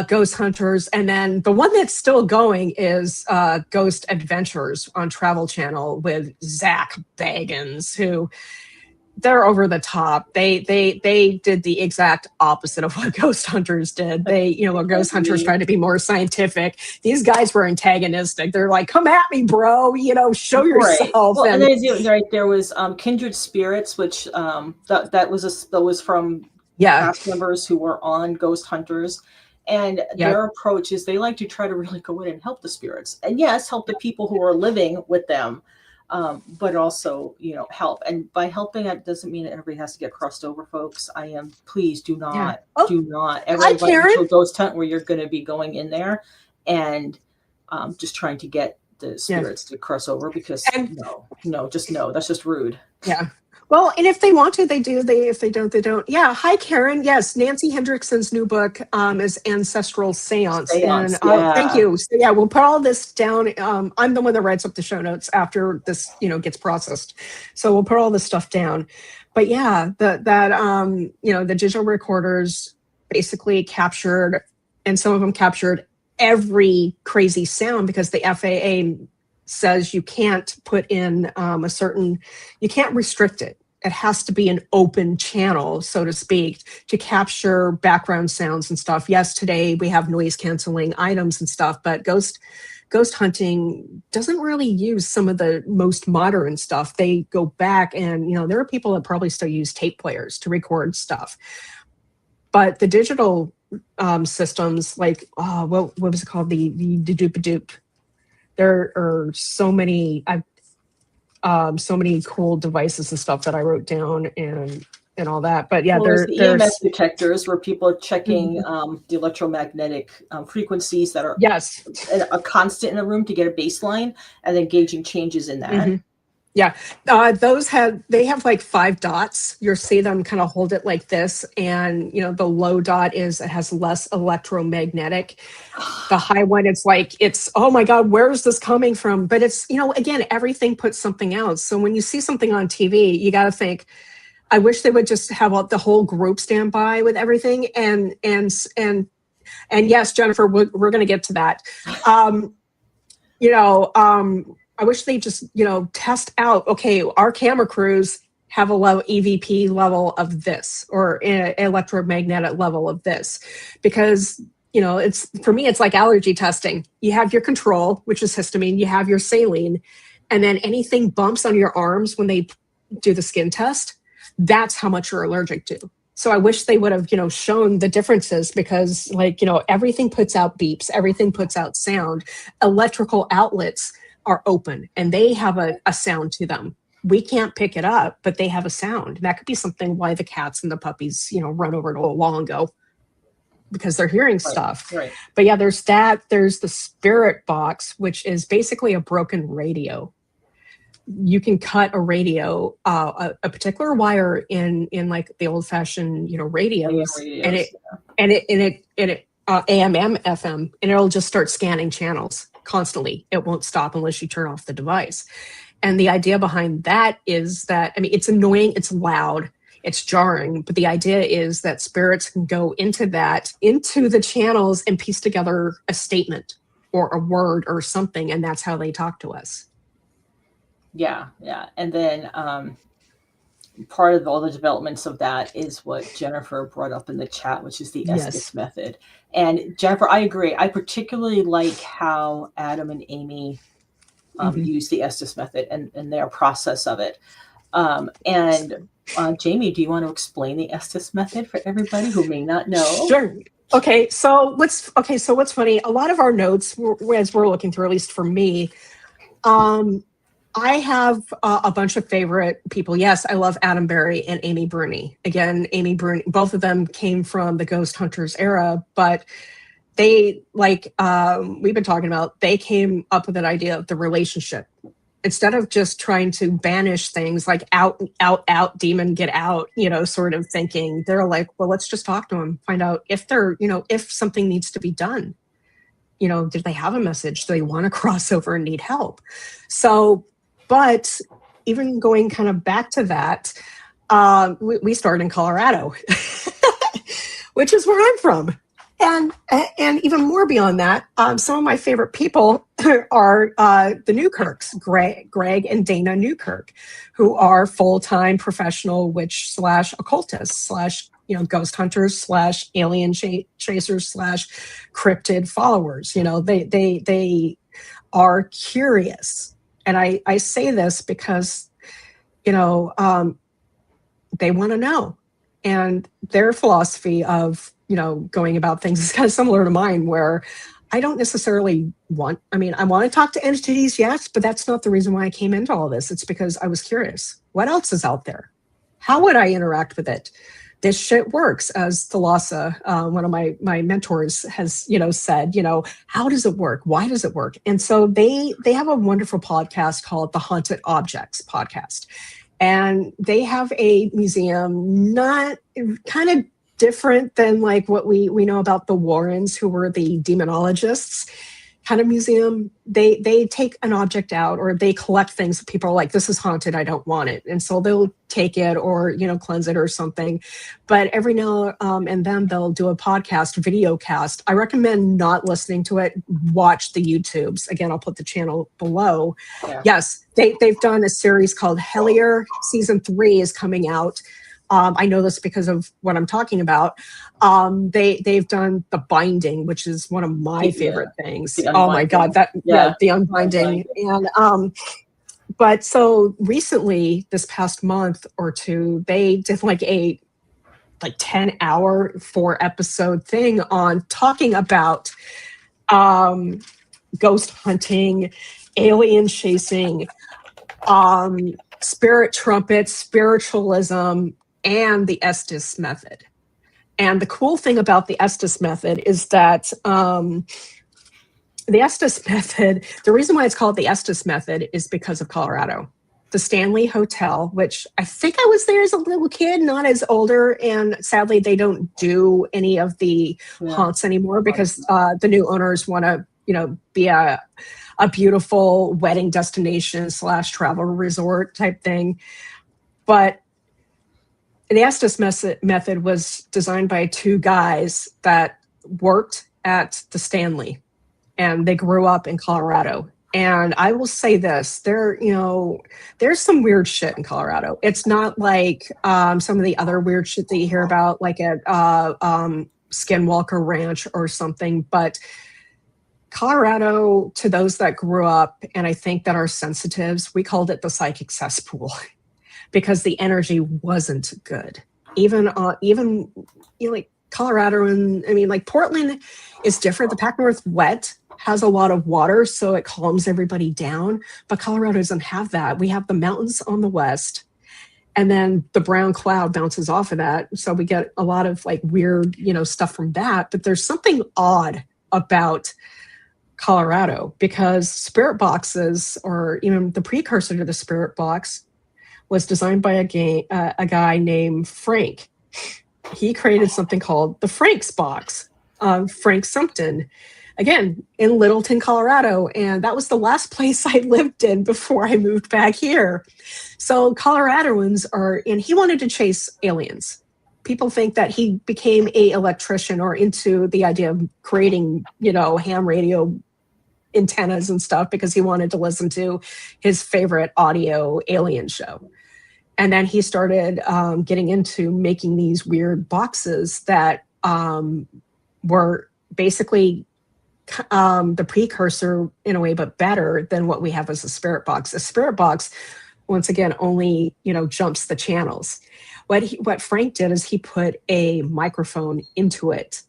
Ghost Hunters. And then the one that's still going is Ghost Adventures on Travel Channel with Zach Bagans, who they're over the top. They did the exact opposite of what Ghost Hunters did. Ghost Hunters tried to be more scientific. These guys were antagonistic. They're like, come at me, bro, show yourself. Well, and there was Kindred Spirits, which that was from cast members who were on Ghost Hunters. And their approach is they like to try to really go in and help the spirits. And yes, help the people who are living with them. But also, help. And by helping, that doesn't mean that everybody has to get crossed over, folks. Please do not ever invite you to a ghost hunt where you're going to be going in there and just trying to get the spirits to cross over, because no, that's just rude. Yeah. Well, and if they want to, they do. If they don't, they don't. Yeah. Hi, Karen. Yes, Nancy Hendrickson's new book is Ancestral Seance. And thank you. So we'll put all this down. I'm the one that writes up the show notes after this, gets processed. So we'll put all this stuff down. But the digital recorders basically captured, and some of them captured every crazy sound, because the FAA says you can't put in you can't restrict it. It has to be an open channel, so to speak, to capture background sounds and stuff. Yes, today we have noise canceling items and stuff, but ghost hunting doesn't really use some of the most modern stuff. They go back and, there are people that probably still use tape players to record stuff. But the digital systems, like, what was it called? The Doop-a-Doop. There are so many cool devices and stuff that I wrote down and all that. But there's the EMF detectors where people are checking the electromagnetic frequencies that are a constant in a room to get a baseline, and then gauging changes in that. Mm-hmm. Yeah, they have like 5 dots. You'll see them kind of hold it like this, and the low dot it has less electromagnetic. The high one, it's oh my God, where is this coming from? But it's again, everything puts something out. So when you see something on TV, you got to think, I wish they would just have the whole group stand by with everything. And yes, Jennifer, we're going to get to that. I wish they just, test out, okay, our camera crews have a low EVP level of this, or electromagnetic level of this, because, for me, it's like allergy testing. You have your control, which is histamine, you have your saline, and then anything bumps on your arms when they do the skin test, that's how much you're allergic to. So I wish they would have, shown the differences, because everything puts out beeps, everything puts out sound. Electrical outlets are open and they have a sound to them. We can't pick it up, but they have a sound. That could be something why the cats and the puppies, run over to a wall and go, because they're hearing stuff. Right. But there's that. There's the spirit box, which is basically a broken radio. You can cut a radio, a particular wire in like the old fashioned, radios, and it AM, FM, and it'll just start scanning channels constantly. It won't stop unless you turn off the device. And the idea behind that is that, it's annoying, it's loud, it's jarring, but the idea is that spirits can go into the channels and piece together a statement or a word or something, and that's how they talk to us. Yeah. And then part of all the developments of that is what Jennifer brought up in the chat, which is the Estes method. And Jennifer, I agree. I particularly like how Adam and Amy use the Estes method and their process of it. And Jaymi, do you want to explain the Estes method for everybody who may not know? Sure. Okay. So what's funny? A lot of our notes, as we're looking through, at least for me, I have a bunch of favorite people. Yes, I love Adam Berry and Amy Bruni. Again, Amy Bruni, both of them came from the Ghost Hunters era, but they, we've been talking about, they came up with an idea of the relationship. Instead of just trying to banish things like out, demon, get out, sort of thinking, they're like, well, let's just talk to them, find out if if something needs to be done. did they have a message? Do they want to cross over and need help? So, but even going kind of back to that, we started in Colorado, which is where I'm from. And even more beyond that, some of my favorite people are the Newkirks, Greg and Dana Newkirk, who are full-time professional witch / occultists / ghost hunters / alien chasers / cryptid followers. They are curious. And I say this because, they want to know. And their philosophy of, going about things is kind of similar to mine, where I don't necessarily I want to talk to entities, yes, but that's not the reason why I came into all this. It's because I was curious. What else is out there? How would I interact with it? This shit works, as Thalassa, one of my mentors, has said. How does it work? Why does it work? And so they have a wonderful podcast called the Haunted Objects Podcast, and they have a museum, not kind of different than like what we know about the Warrens, who were the demonologists kind of museum. They take an object out, or they collect things that people are like, this is haunted, I don't want it. And so they'll take it or, cleanse it or something. But every now and then they'll do a podcast, video cast. I recommend not listening to it. Watch the YouTubes. Again, I'll put the channel below. Yeah. Yes, they've done a series called Hellier. Season 3 is coming out. I know this because of what I'm talking about. They've done The Binding, which is one of my favorite things. Oh my God, The Unbinding. And but so recently, this past month or two, they did like a 10-hour 4-episode thing on talking about ghost hunting, alien chasing, spirit trumpets, spiritualism, and the Estes method. And the cool thing about the Estes method is that the Estes method, the reason why it's called the Estes method is because of Colorado. The Stanley Hotel, which I think I was there as a little kid, not as older, and sadly they don't do any of the haunts anymore because the new owners want to, be a beautiful wedding destination / travel resort type thing. But the Estes method was designed by 2 guys that worked at the Stanley, and they grew up in Colorado. And I will say this, there's some weird shit in Colorado. It's not like some of the other weird shit that you hear about, like at Skinwalker Ranch or something. But Colorado, to those that grew up, and I think that are sensitives, we called it the psychic cesspool. Because the energy wasn't good. Even like Colorado, and like Portland is different. The Pac Northwest has a lot of water, so it calms everybody down. But Colorado doesn't have that. We have the mountains on the west, and then the brown cloud bounces off of that. So we get a lot of like weird, stuff from that. But there's something odd about Colorado, because spirit boxes, or even the precursor to the spirit box, was designed by a guy named Frank. He created something called the Frank's box, Frank Sumpton, again, in Littleton, Colorado. And that was the last place I lived in before I moved back here. So Coloradoans and he wanted to chase aliens. People think that he became an electrician or into the idea of creating, ham radio antennas and stuff because he wanted to listen to his favorite audio alien show. And then he started getting into making these weird boxes that were basically the precursor in a way, but better than what we have as a spirit box. A spirit box, once again, only jumps the channels. What Frank did is he put a microphone into it,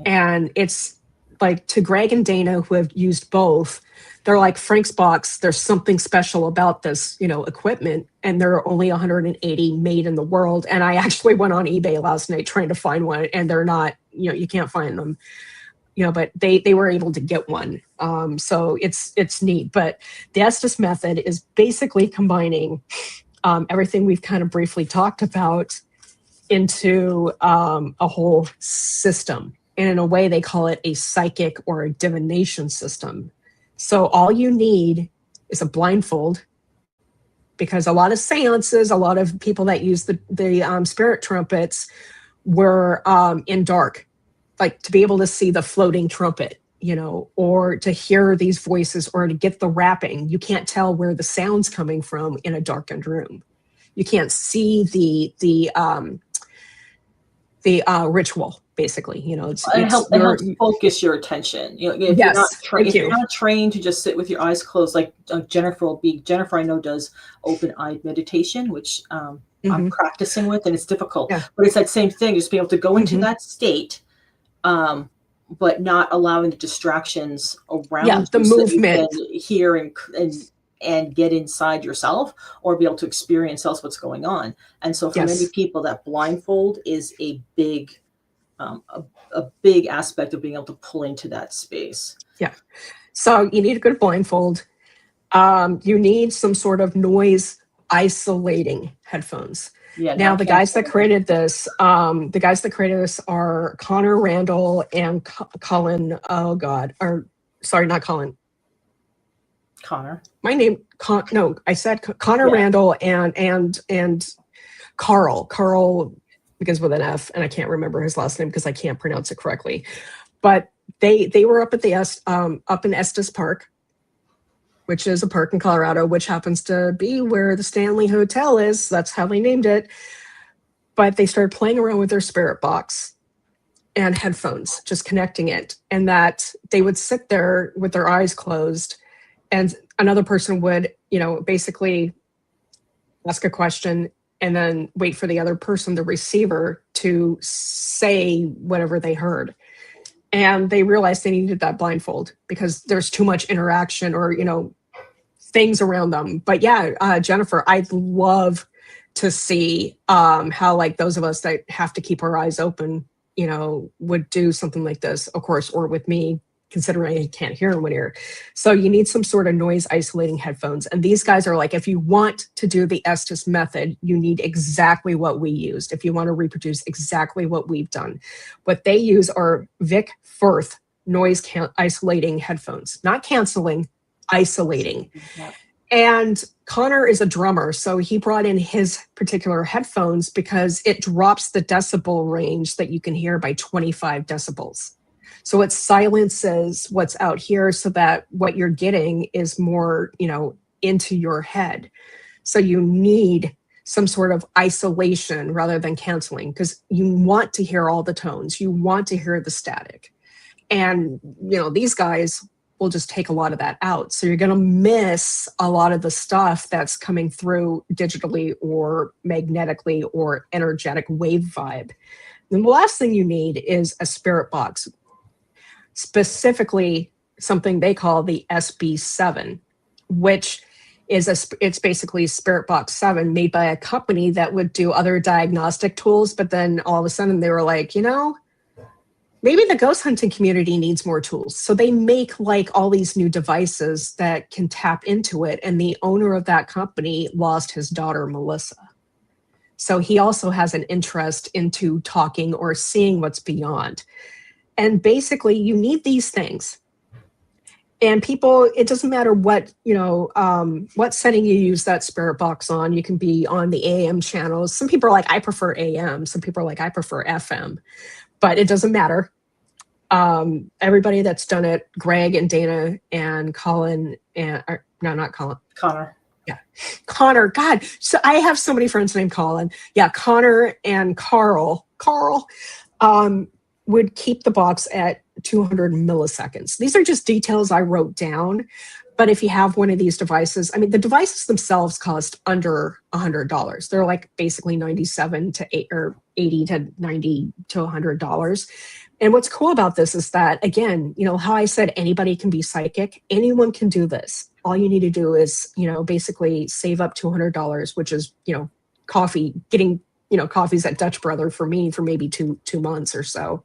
and it's like, to Greg and Dana, who have used both, they're like, Frank's box, there's something special about this, equipment, and there are only 180 made in the world. And I actually went on eBay last night trying to find one, and they're not, you can't find them, but they were able to get one. So it's neat. But the Estes method is basically combining everything we've kind of briefly talked about into a whole system. And in a way, they call it a psychic or a divination system. So all you need is a blindfold, because a lot of seances, a lot of people that use the spirit trumpets were in dark, like to be able to see the floating trumpet, or to hear these voices or to get the rapping. You can't tell where the sound's coming from in a darkened room. You can't see the ritual, basically. It helps focus your attention. If yes, you're not trained to just sit with your eyes closed, like Jennifer I know does open eye meditation, which I'm practicing with, and it's difficult. Yeah. But it's that same thing, just be able to go into that state, but not allowing the distractions around the you, so movement. that you can hear and get inside yourself, or be able to experience else what's going on. And so for many people, that blindfold is a big aspect of being able to pull into that space. Yeah. So you need a good blindfold. You need some sort of noise isolating headphones. Yeah. Now the guys that created this, are Connor Randall and Colin. Oh God, not Colin. Connor. My name. I said Connor Randall and Carl begins with an F, and I can't remember his last name because I can't pronounce it correctly. But they were up at up in Estes Park, which is a park in Colorado, which happens to be where the Stanley Hotel is. That's how they named it. But they started playing around with their spirit box and headphones, just connecting it, and that they would sit there with their eyes closed, and another person would, basically ask a question and then wait for the other person, the receiver, to say whatever they heard. And they realized they needed that blindfold because there's too much interaction or, things around them. But Jennifer, I'd love to see how, like, those of us that have to keep our eyes open, would do something like this, of course, or with me, considering I can't hear in one ear. So you need some sort of noise isolating headphones. And these guys are like, if you want to do the Estes method, you need exactly what we used. If you want to reproduce exactly what we've done, what they use are Vic Firth noise isolating headphones, not canceling, isolating. Yep. And Connor is a drummer, so he brought in his particular headphones because it drops the decibel range that you can hear by 25 decibels. So it silences what's out here so that what you're getting is more, into your head. So you need some sort of isolation rather than canceling, because you want to hear all the tones. You want to hear the static. And, these guys will just take a lot of that out. So you're going to miss a lot of the stuff that's coming through digitally or magnetically or energetic wave vibe. And the last thing you need is a spirit box. Specifically something they call the SB7, which is it's basically Spirit Box 7 made by a company that would do other diagnostic tools. But then all of a sudden they were like, maybe the ghost hunting community needs more tools. So they make like all these new devices that can tap into it. And the owner of that company lost his daughter, Melissa. So he also has an interest into talking or seeing what's beyond. And basically, you need these things. And people, it doesn't matter what, what setting you use that spirit box on. You can be on the AM channels. Some people are like, I prefer AM. Some people are like, I prefer FM. But it doesn't matter. Everybody that's done it, Greg and Dana and Colin, not Colin. Connor. Yeah. Connor. God. So I have so many friends named Colin. Yeah. Connor and Carl. Would keep the box at 200 milliseconds. These are just details I wrote down. But if you have one of these devices, I mean, the devices themselves cost under $100. They're like basically $97 to $80 to $90 to $100. And what's cool about this is that, again, how I said anybody can be psychic, anyone can do this. All you need to do is, basically save up $200, which is, coffee, getting coffees at Dutch Brother for me for maybe two months or so.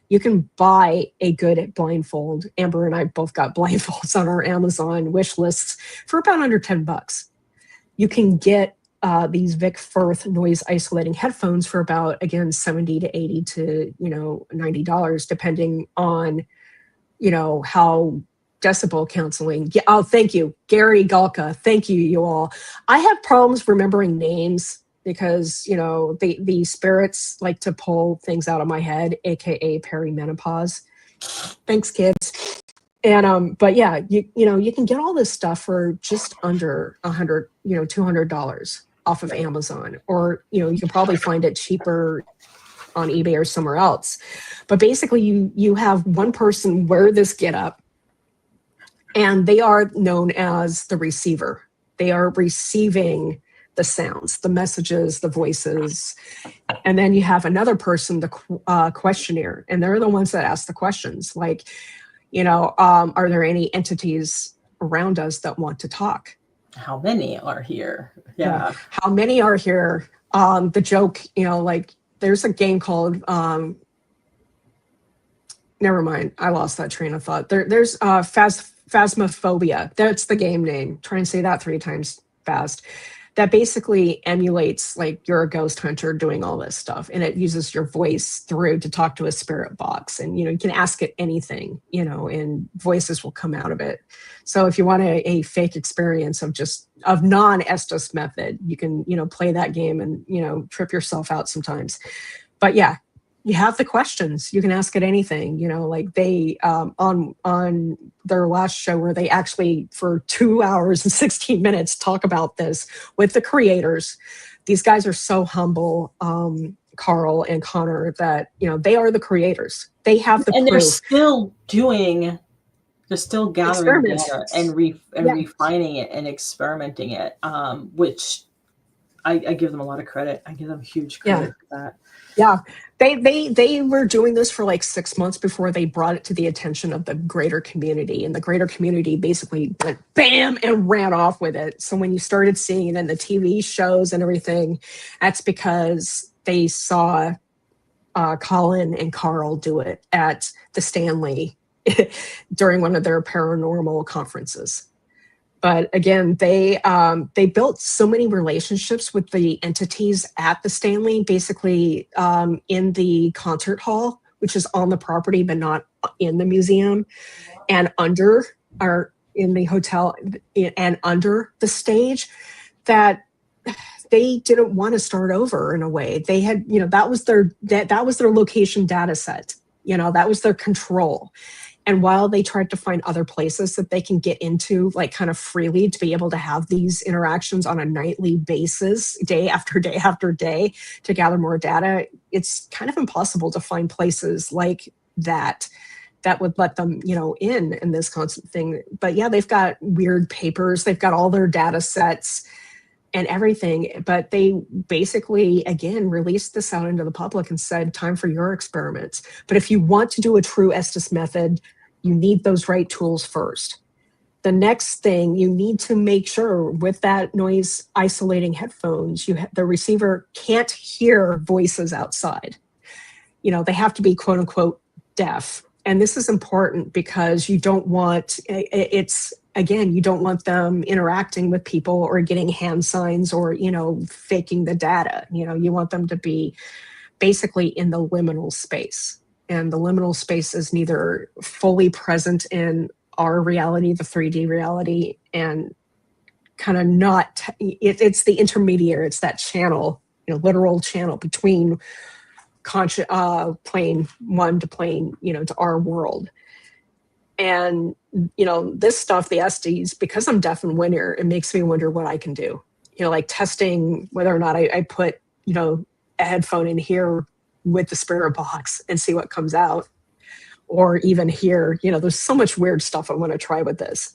You can buy a good blindfold. Amber and I both got blindfolds on our Amazon wish lists for about under $10. You can get these Vic Firth noise isolating headphones for about, again, $70 to $80 to $90, depending on how decibel counseling. Yeah, oh, thank you, Gary Galka. Thank you, you all. I have problems remembering names because the spirits like to pull things out of my head, aka perimenopause. Thanks, kids. And but yeah, you can get all this stuff for just under $100, $200 off of Amazon, or you can probably find it cheaper on eBay or somewhere else. But basically, you have one person wear this getup, and they are known as the receiver. They are receiving the sounds, the messages, the voices. And then you have another person, the questionnaire, and they're the ones that ask the questions like, are there any entities around us that want to talk? How many are here? Yeah. How many are here? The joke, like there's a game called, never mind, I lost that train of thought. There's Phasmophobia. That's the game name. Try and say that 3 times fast. That basically emulates like you're a ghost hunter doing all this stuff, and it uses your voice through to talk to a spirit box, and you can ask it anything, and voices will come out of it. So if you want a fake experience of non-Estes method, you can play that game and trip yourself out sometimes. But yeah, you have the questions. You can ask it anything. Like they on their last show where they actually for 2 hours and 16 minutes talk about this with the creators. These guys are so humble, Carl and Connor, that they are the creators. They have the and proof. They're still gathering data and refining it and experimenting it, which I give them a lot of credit. I give them huge credit for that. Yeah, they were doing this for like 6 months before they brought it to the attention of the greater community, and the greater community basically went bam and ran off with it. So when you started seeing it in the TV shows and everything, that's because they saw Colin and Carl do it at the Stanley during one of their paranormal conferences. But again, they built so many relationships with the entities at the Stanley, basically in the concert hall, which is on the property but not in the museum, and in the hotel and under the stage, that they didn't want to start over in a way. They had, that was their location data set. That was their control. And while they tried to find other places that they can get into, like kind of freely, to be able to have these interactions on a nightly basis, day after day after day, to gather more data, it's kind of impossible to find places like that would let them, in this constant thing. But yeah, they've got weird papers, they've got all their data sets and everything, but they basically, again, released this out into the public and said, time for your experiments. But if you want to do a true Estes method, you need those right tools first. The next thing, you need to make sure with that noise isolating headphones, the receiver can't hear voices outside. They have to be quote unquote deaf. And this is important because you don't want, you don't want them interacting with people or getting hand signs or, faking the data. You want them to be basically in the liminal space. And the liminal space is neither fully present in our reality, the 3D reality, and kind of not, it's the intermediary, it's that channel, literal channel between plane 1 to plane, to our world. And, this stuff, the Estes, because I'm deaf and winter, it makes me wonder what I can do. Like testing whether or not I put, a headphone in here with the spirit box and see what comes out. Or even here, there's so much weird stuff I want to try with this.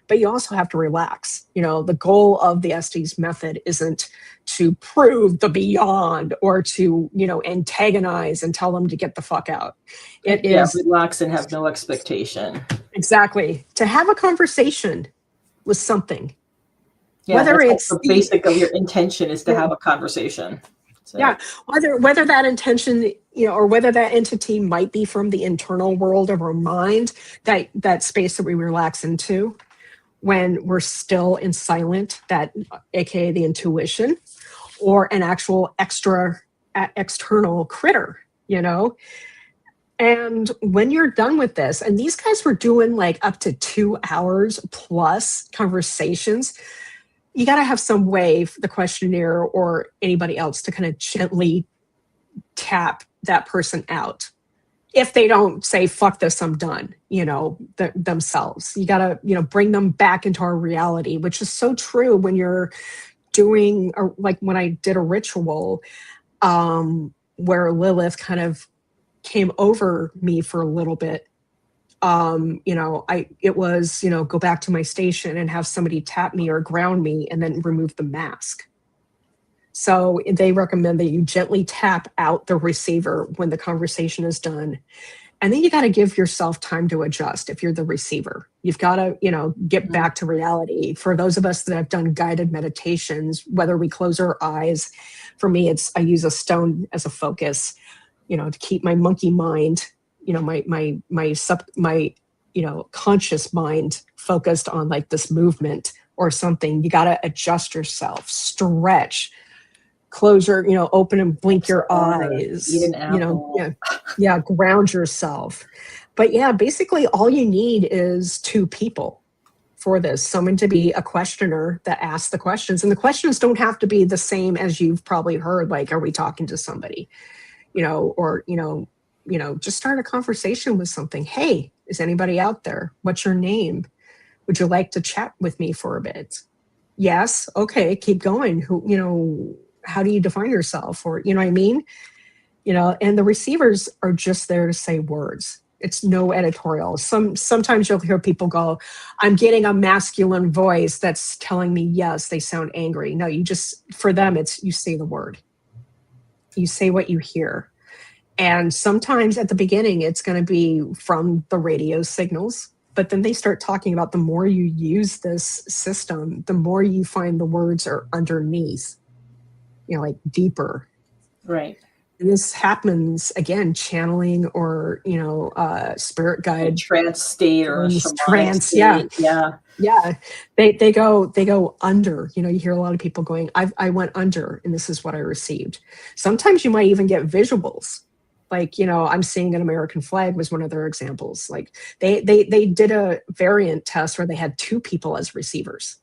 But you also have to relax. The goal of the Estes method isn't to prove the beyond or to, antagonize and tell them to get the fuck out. It is relax and have no expectation. Exactly. To have a conversation with something. Yeah, whether it's the basic of your intention is to have a conversation. So. Yeah, whether that intention, or whether that entity might be from the internal world of our mind, that space that we relax into, when we're still in silent, that aka the intuition, or an actual external critter, you know. And when you're done with this, and these guys were doing like up to 2 hours plus conversations, you got to have some way for the questionnaire or anybody else to kind of gently tap that person out. If they don't say, fuck this, I'm done, you know, themselves. You got to, you know, bring them back into our reality, which is so true when you're doing, or like when I did a ritual where Lilith kind of came over me for a little bit. You know, it was, you know, go back to my station and have somebody tap me or ground me and then remove the mask. So they recommend that you gently tap out the receiver when the conversation is done. And then you got to give yourself time to adjust if you're the receiver. You've got to, you know, get back to reality. For those of us that have done guided meditations, whether we close our eyes, for me, I use a stone as a focus, you know, to keep my monkey mind, you know, my you know, conscious mind focused on like this movement or something. You got to adjust yourself, stretch, close your, you know, open and blink your eyes, eat an apple. You know, yeah, ground yourself. But yeah, basically all you need is 2 people for this. Someone to be a questioner that asks the questions, and the questions don't have to be the same as you've probably heard. Like, are we talking to somebody? You know, or, you know, just start a conversation with something. Hey, is anybody out there? What's your name? Would you like to chat with me for a bit? Yes. Okay. Keep going. Who, you know, how do you define yourself? Or, you know what I mean? You know, and the receivers are just there to say words. It's no editorial. Sometimes you'll hear people go, I'm getting a masculine voice that's telling me yes, they sound angry. No, you just, for them, it's, you say the word. You say what you hear. And sometimes at the beginning, it's going to be from the radio signals. But then they start talking about the more you use this system, the more you find the words are underneath, you know, like deeper. Right. And this happens again, channeling or, you know, spirit guide. Trance state or trance. State. Yeah. Yeah. They go under, you know, you hear a lot of people going, I went under and this is what I received. Sometimes you might even get visuals. Like, you know, I'm seeing an American flag was one of their examples. Like they did a variant test where they had 2 people as receivers,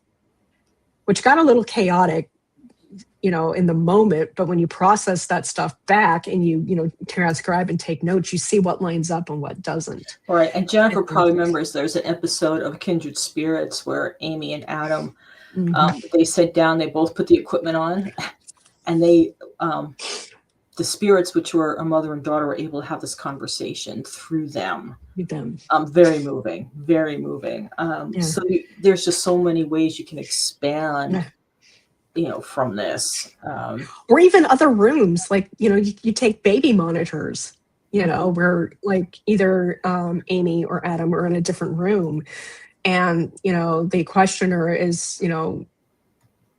which got a little chaotic, you know, in the moment. But when you process that stuff back and you know, transcribe and take notes, you see what lines up and what doesn't. Right. And Jennifer probably remembers there's an episode of Kindred Spirits where Amy and Adam, they sit down, they both put the equipment on, and they, the spirits, which were a mother and daughter, were able to have this conversation through them. Very moving, very moving. So there's just so many ways you can expand, you know, from this. Or even other rooms, like, you know, you take baby monitors, you know, where like either Amy or Adam are in a different room. And, you know, the questioner is, you know,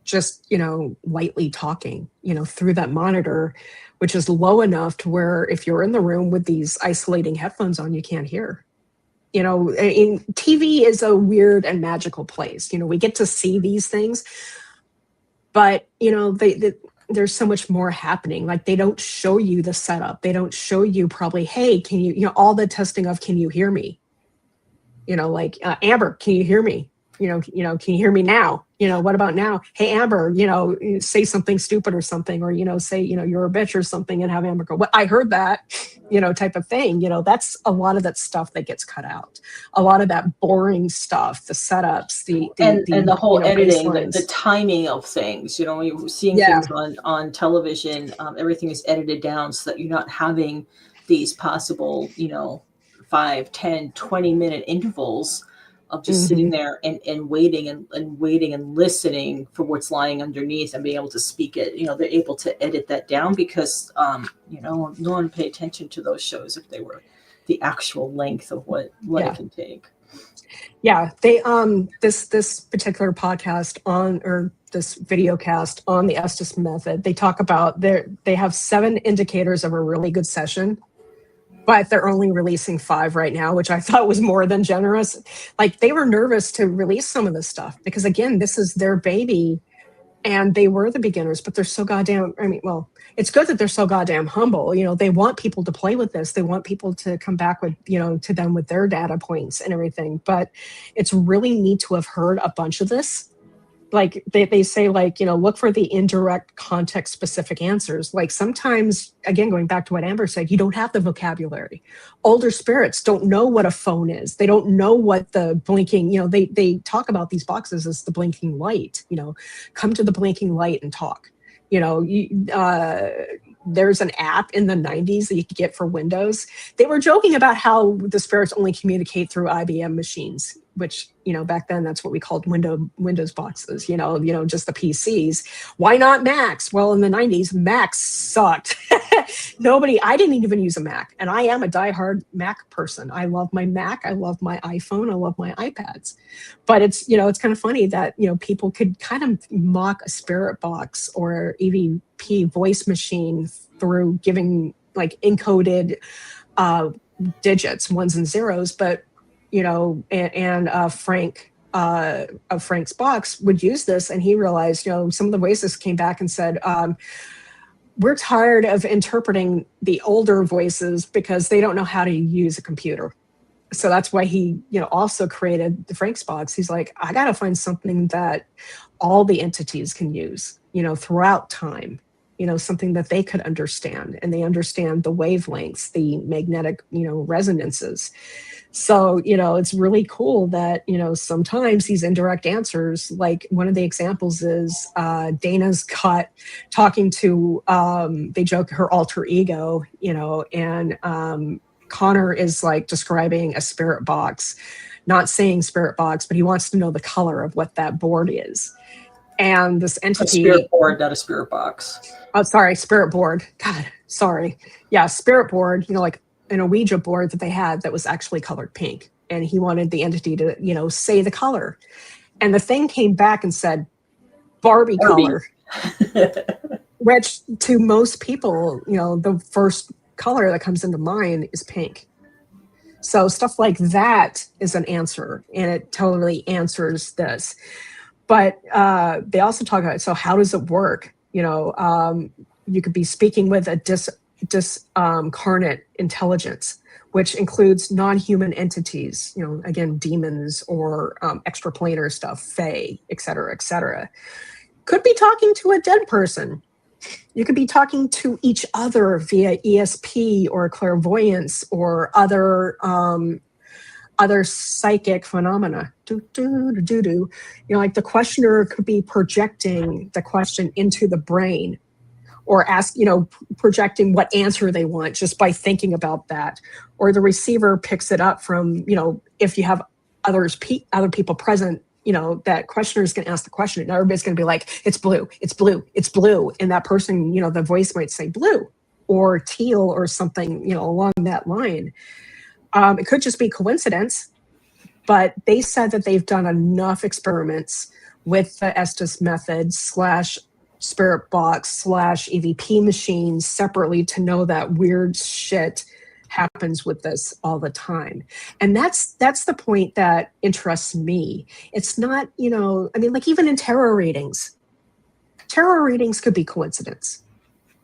just, you know, lightly talking, you know, through that monitor, which is low enough to where if you're in the room with these isolating headphones on, you can't hear. You know, in TV is a weird and magical place. You know, we get to see these things, but, you know, there's so much more happening. Like they don't show you the setup. They don't show you probably, hey, can you know, all the testing of, can you hear me? You know, like Amber, can you hear me? You know, can you hear me now? You know, what about now? Hey, Amber, you know, say something stupid or something, or, you know, say, you know, you're a bitch or something, and have Amber go, well, I heard that, you know, type of thing. You know, that's a lot of that stuff that gets cut out. A lot of that boring stuff, the setups, the whole, you know, editing, the timing of things. You know, when you're seeing things on television, everything is edited down so that you're not having these possible, you know, 5, 10, 20-minute intervals of just sitting there and waiting and listening for what's lying underneath and being able to speak it. You know, they're able to edit that down because, you know, no one paid attention to those shows if they were the actual length of what it can take. Yeah, they this particular podcast or this video cast on the Estes method, they talk about they have 7 indicators of a really good session. but they're only releasing 5 right now, which I thought was more than generous. Like, they were nervous to release some of this stuff because, again, this is their baby and they were the beginners, but they're so goddamn, I mean, well, it's good that they're so goddamn humble. You know, they want people to play with this. They want people to come back with, you know, to them with their data points and everything. But it's really neat to have heard a bunch of this. Like they say, like, you know, look for the indirect context specific answers. Like, sometimes, again, going back to what Amber said, you don't have the vocabulary. Older spirits don't know what a phone is. They don't know what the blinking, you know, they talk about these boxes as the blinking light, you know, come to the blinking light and talk. You know, there's an app in the 90s that you could get for Windows. They were joking about how the spirits only communicate through IBM machines, which, you know, back then that's what we called Windows boxes, you know, just the PCs. Why not Macs? Well, in the 90s, Macs sucked. I didn't even use a Mac. And I am a diehard Mac person. I love my Mac. I love my iPhone. I love my iPads. But it's, you know, it's kind of funny that, you know, people could kind of mock a spirit box or EVP voice machine through giving like encoded digits, ones and zeros. But, you know, and Frank of Frank's box would use this, and he realized, you know, some of the voices came back and said, we're tired of interpreting the older voices because they don't know how to use a computer. So that's why he, you know, also created the Frank's box. He's like, I got to find something that all the entities can use, you know, throughout time, you know, something that they could understand, and they understand the wavelengths, the magnetic, you know, resonances. So, you know, it's really cool that, you know, sometimes these indirect answers, like one of the examples is Dana's cut talking to, they joke, her alter ego, you know, and Connor is like describing a spirit box, not saying spirit box, but he wants to know the color of what that board is. And this entity, a spirit board, not a spirit box. Oh, sorry, spirit board. God, sorry. Yeah, spirit board, you know, like an Ouija board that they had that was actually colored pink. And he wanted the entity to, you know, say the color. And the thing came back and said, Barbie. Color. Which to most people, you know, the first color that comes into mind is pink. So stuff like that is an answer, and it totally answers this. But they also talk about, so how does it work? You know, you could be speaking with a discarnate intelligence, which includes non-human entities, you know, again, demons or extraplanar stuff, fae, et cetera, et cetera. Could be talking to a dead person. You could be talking to each other via ESP or clairvoyance or other psychic phenomena. You know, like the questioner could be projecting the question into the brain, or ask, you know, projecting what answer they want just by thinking about that. Or the receiver picks it up from, you know, if you have other people present, you know, that questioner is going to ask the question, and everybody's going to be like, it's blue, it's blue, it's blue. And that person, you know, the voice might say blue or teal or something, you know, along that line. It could just be coincidence, but they said that they've done enough experiments with the Estes method / spirit box / EVP machines separately to know that weird shit happens with this all the time. And that's the point that interests me. It's not, you know, I mean, like even in tarot readings could be coincidence.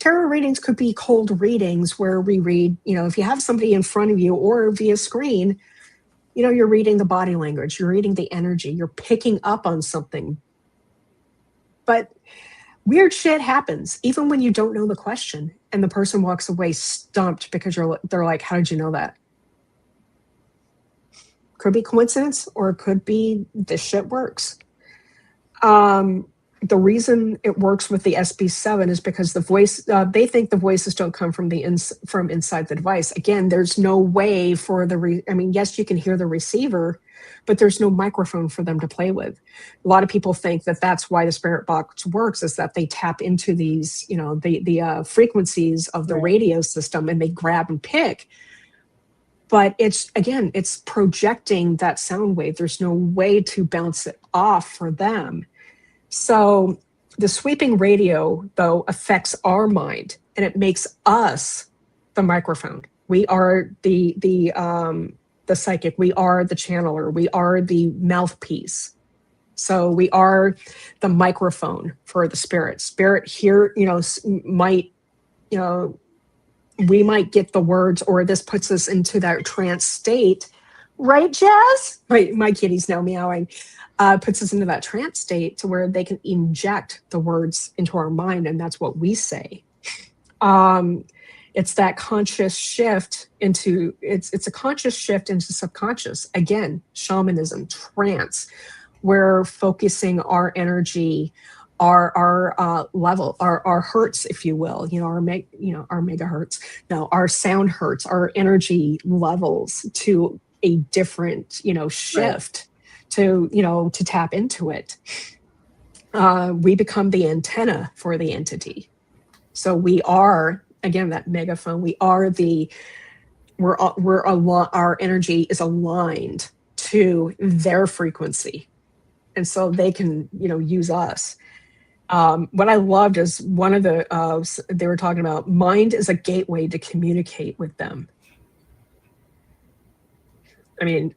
Tarot readings could be cold readings where we read, you know, if you have somebody in front of you or via screen, you know, you're reading the body language, you're reading the energy, you're picking up on something. But weird shit happens, even when you don't know the question, and the person walks away stumped because they're like, how did you know that? Could be coincidence, or it could be this shit works. The reason it works with the SB7 is because the voice, they think the voices don't come from from inside the device. Again, there's no way for I mean, yes, you can hear the receiver, but there's no microphone for them to play with. A lot of people think that that's why the spirit box works, is that they tap into these, you know, the frequencies of the radio system, and they grab and pick. But it's projecting that sound wave. There's no way to bounce it off for them. So the sweeping radio, though, affects our mind, and it makes us the microphone. We are the psychic. We are the channeler. We are the mouthpiece. So we are the microphone for the spirit. Spirit here, might, we might get the words, or this puts us into that trance state, right, Jazz? Right, my kitty's now meowing. Puts us into that trance state to where they can inject the words into our mind, and that's what we say. It's that conscious shift into it's a conscious shift into subconscious. Again, shamanism, trance. We're focusing our energy, our level, our hertz, if you will, our megahertz. No, our sound hertz, our energy levels to a different, shift, right, to tap into it. We become the antenna for the entity. So we are, again, that megaphone. We are our energy is aligned to their frequency. And so they can, use us. What I loved is one of they were talking about mind is a gateway to communicate with them. I mean,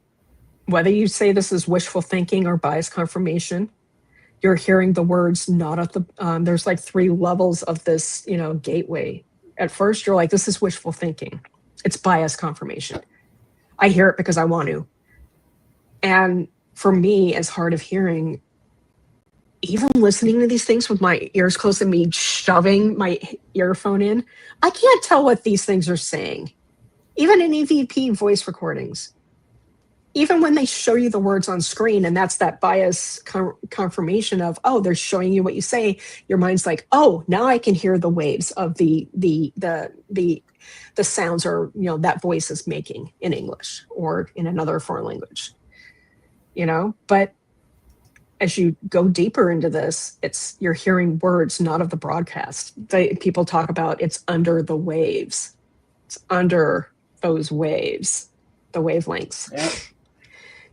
whether you say this is wishful thinking or bias confirmation, you're hearing the words not at the, there's like 3 levels of this, gateway. At first, you're like, this is wishful thinking. It's bias confirmation. I hear it because I want to. And for me, as hard of hearing, even listening to these things with my ears closed and me shoving my earphone in, I can't tell what these things are saying. Even in EVP voice recordings, even when they show you the words on screen, and that's that bias confirmation of, oh, they're showing you what you say, your mind's like, oh, now I can hear the waves of the sounds, or that voice is making in English or in another foreign language. But as you go deeper into this, you're hearing words not of the broadcast. People talk about it's under the waves. It's under those waves, the wavelengths. Yep.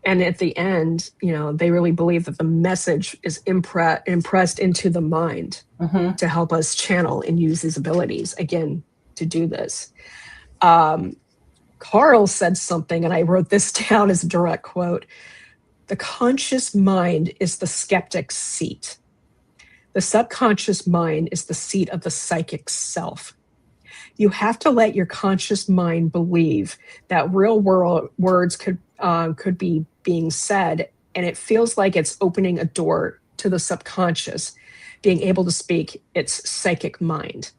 And at the end, they really believe that the message is impressed into the mind, mm-hmm, to help us channel and use these abilities, again, to do this. Carl said something, and I wrote this down as a direct quote. The conscious mind is the skeptic's seat. The subconscious mind is the seat of the psychic self. You have to let your conscious mind believe that real world words could be being said, and it feels like it's opening a door to the subconscious being able to speak its psychic mind.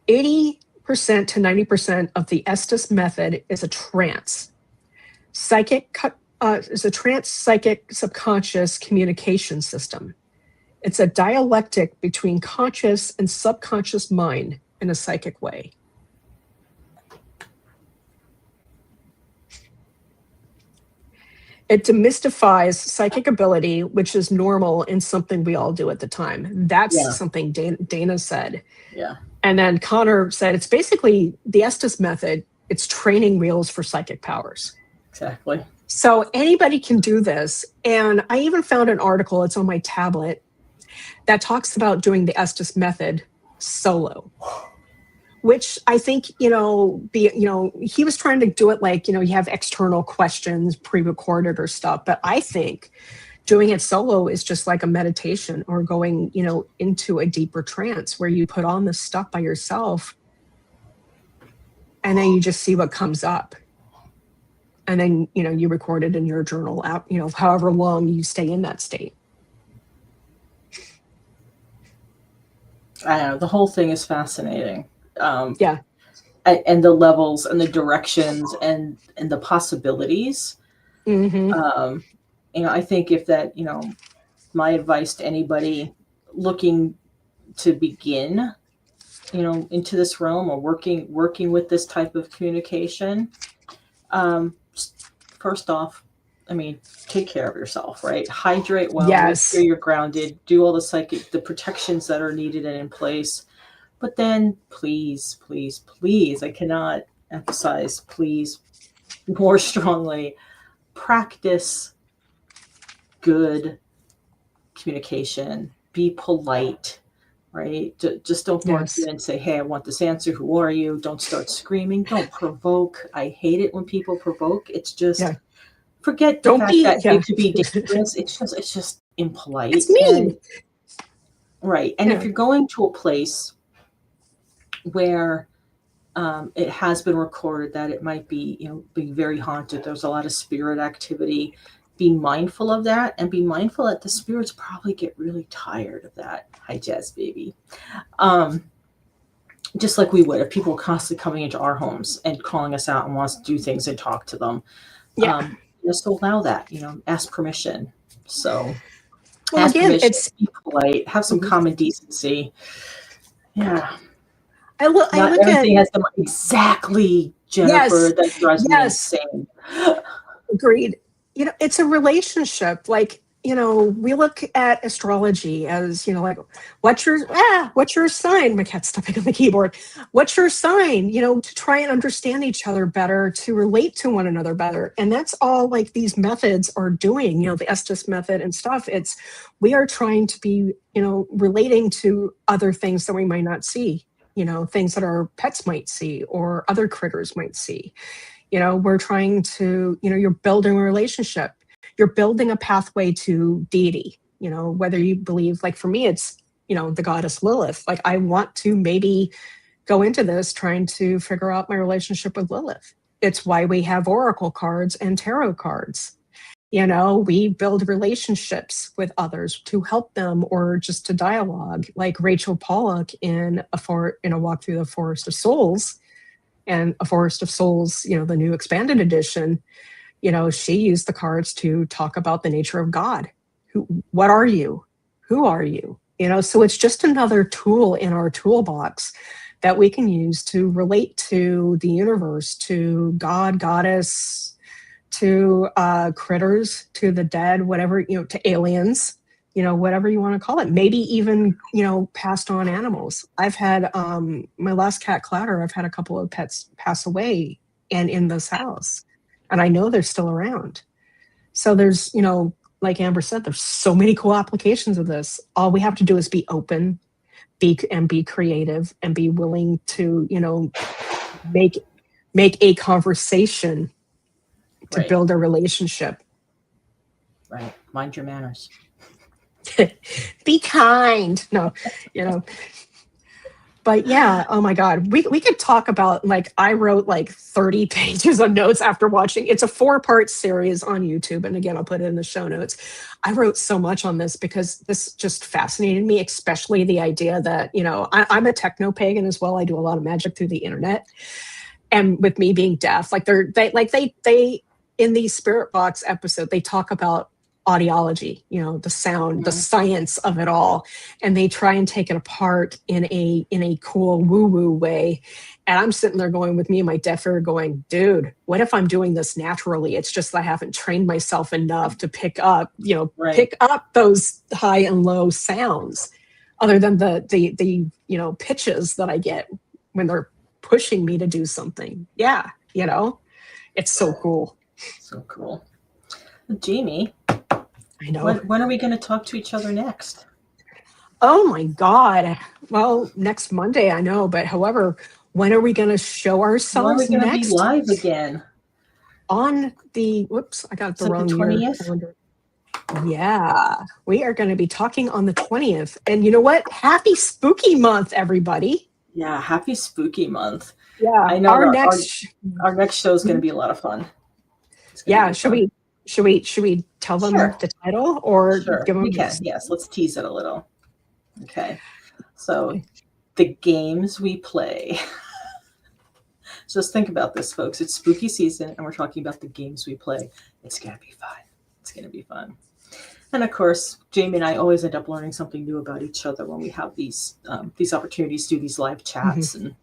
80% to 90% of the Estes method is a trance. Is a trance psychic subconscious communication system. It's a dialectic between conscious and subconscious mind in a psychic way. It demystifies psychic ability, which is normal and something we all do at the time. That's something Dana said. Yeah. And then Connor said it's basically the Estes method. It's training wheels for psychic powers. Exactly. So anybody can do this. And I even found an article, it's on my tablet, that talks about doing the Estes method solo, which I think, he was trying to do it like, you have external questions pre-recorded or stuff. But I think doing it solo is just like a meditation, or going, into a deeper trance where you put on this stuff by yourself and then you just see what comes up. And then, you record it in your journal out, however long you stay in that state. I know, the whole thing is fascinating. And the levels and the directions and the possibilities. Mm-hmm. I think if that, my advice to anybody looking to begin, into this realm or working with this type of communication, first off, take care of yourself, right? Hydrate well, make sure you're grounded, do all the protections that are needed and in place. But then please, please, please, I cannot emphasize, please, more strongly, practice good communication. Be polite. right? Just don't barge in and say, hey, I want this answer. Who are you? Don't start screaming. Don't provoke. I hate it when people provoke. It's just forget the fact that it could be dangerous. It's just impolite. It's mean. And if you're going to a place where it has been recorded that it might be, being very haunted, there's a lot of spirit activity, be mindful of that, and be mindful that the spirits probably get really tired of that. Hi, Jazz baby. Just like we would if people were constantly coming into our homes and calling us out and wants to do things and talk to them. Just allow that, ask permission. So ask permission, be polite, have some common decency. Yeah. Not everything has to exactly, Jennifer. That drives me insane. Agreed. It's a relationship. Like, we look at astrology as, like, what's your sign? My cat's stepping on the keyboard. What's your sign? To try and understand each other better, to relate to one another better. And that's all like these methods are doing, the Estes method and stuff. We are trying to be, relating to other things that we might not see, things that our pets might see or other critters might see. We're trying to, you're building a relationship. You're building a pathway to deity, whether you believe, like for me, it's, the goddess Lilith. Like I want to maybe go into this trying to figure out my relationship with Lilith. It's why we have oracle cards and tarot cards. We build relationships with others to help them or just to dialogue, like Rachel Pollack in a walk through the Forest of Souls. And A Forest of Souls, the new expanded edition, she used the cards to talk about the nature of God. What are you? Who are you? So it's just another tool in our toolbox that we can use to relate to the universe, to God, goddess, to critters, to the dead, whatever, to aliens, whatever you want to call it. Maybe even, passed on animals. I've had my last cat, Clouder, I've had a couple of pets pass away and in this house. And I know they're still around. So there's, like Amber said, there's so many cool applications of this. All we have to do is be open, be creative, and be willing to, make a conversation to build a relationship. Right. Mind your manners. Be kind. No, But yeah, oh my God, we could talk about, like, I wrote like 30 pages of notes after watching. It's a 4-part series on YouTube. And again, I'll put it in the show notes. I wrote so much on this because this just fascinated me, especially the idea that, I'm a techno pagan as well. I do a lot of magic through the internet. And with me being deaf, like they in the Spirit Box episode, they talk about audiology, the sound, the science of it all, and they try and take it apart in a cool woo-woo way. And I'm sitting there going, with me and my deaf ear, going, dude, what if I'm doing this naturally? It's just that I haven't trained myself enough to pick up those high and low sounds, other than the pitches that I get when they're pushing me to do something. Yeah, it's so cool. So cool. Jaymi, I know. When are we going to talk to each other next? Oh my God. Well, next Monday, I know, but however, when are we going to show ourselves next? When are we going to be live again? On the, I got the wrong 20th? Yeah, we are going to be talking on the 20th. And you know what? Happy Spooky Month, everybody. Yeah, happy Spooky Month. Yeah, I know our next show is going to be a lot of fun. Yeah, should we tell them the title or give them? We can. Yes, let's tease it a little. Okay, so the games we play. Just think about this, folks. It's spooky season, and we're talking about the games we play. It's gonna be fun. It's gonna be fun. And of course, Jaymi and I always end up learning something new about each other when we have these opportunities to do these live chats, and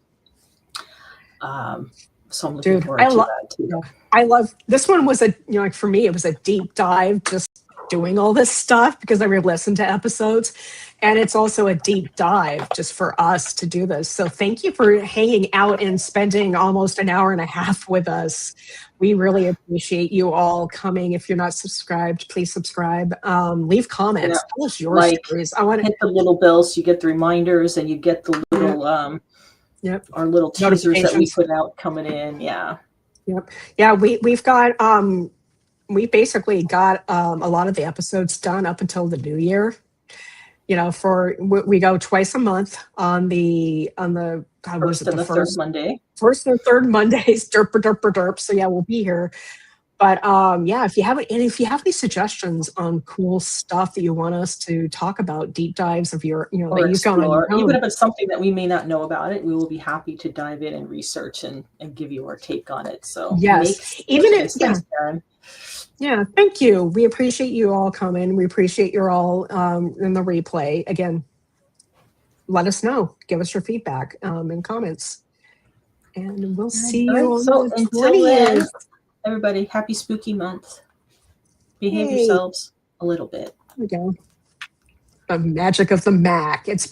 so I'm looking forward to that too. I love this one. Was like for me, it was a deep dive, just doing all this stuff because I re-listened to episodes, and it's also a deep dive just for us to do this. So thank you for hanging out and spending almost an hour and a half with us. We really appreciate you all coming. If you're not subscribed, please subscribe. Leave comments. Yeah. Tell us your Like, stories. I want hit the little bell so you get the reminders and you get the little our little teasers that we notifications. put out coming in. Yeah. Yep. Yeah, we've got we basically got a lot of the episodes done up until the new year. You know, we go twice a month on the God, was First it and the the third first Monday. first and third Mondays, derp derp derp. So yeah, we'll be here. But yeah, if you have any suggestions on cool stuff that you want us to talk about, deep dives of your, you know, Or that you've gone on your explore. own. Even if it's something that we may not know about it, we will be happy to dive in and research and give you our take on it. So make Yes, even if suggestions. Thanks, Karen. Yeah, thank you. We appreciate you all coming. We appreciate you all in the replay. Again, let us know. Give us your feedback and comments. And we'll see you on So the until then, 20th. everybody, happy spooky month. Behave Yay. yourselves a little bit. There we go. The magic of the Mac. It's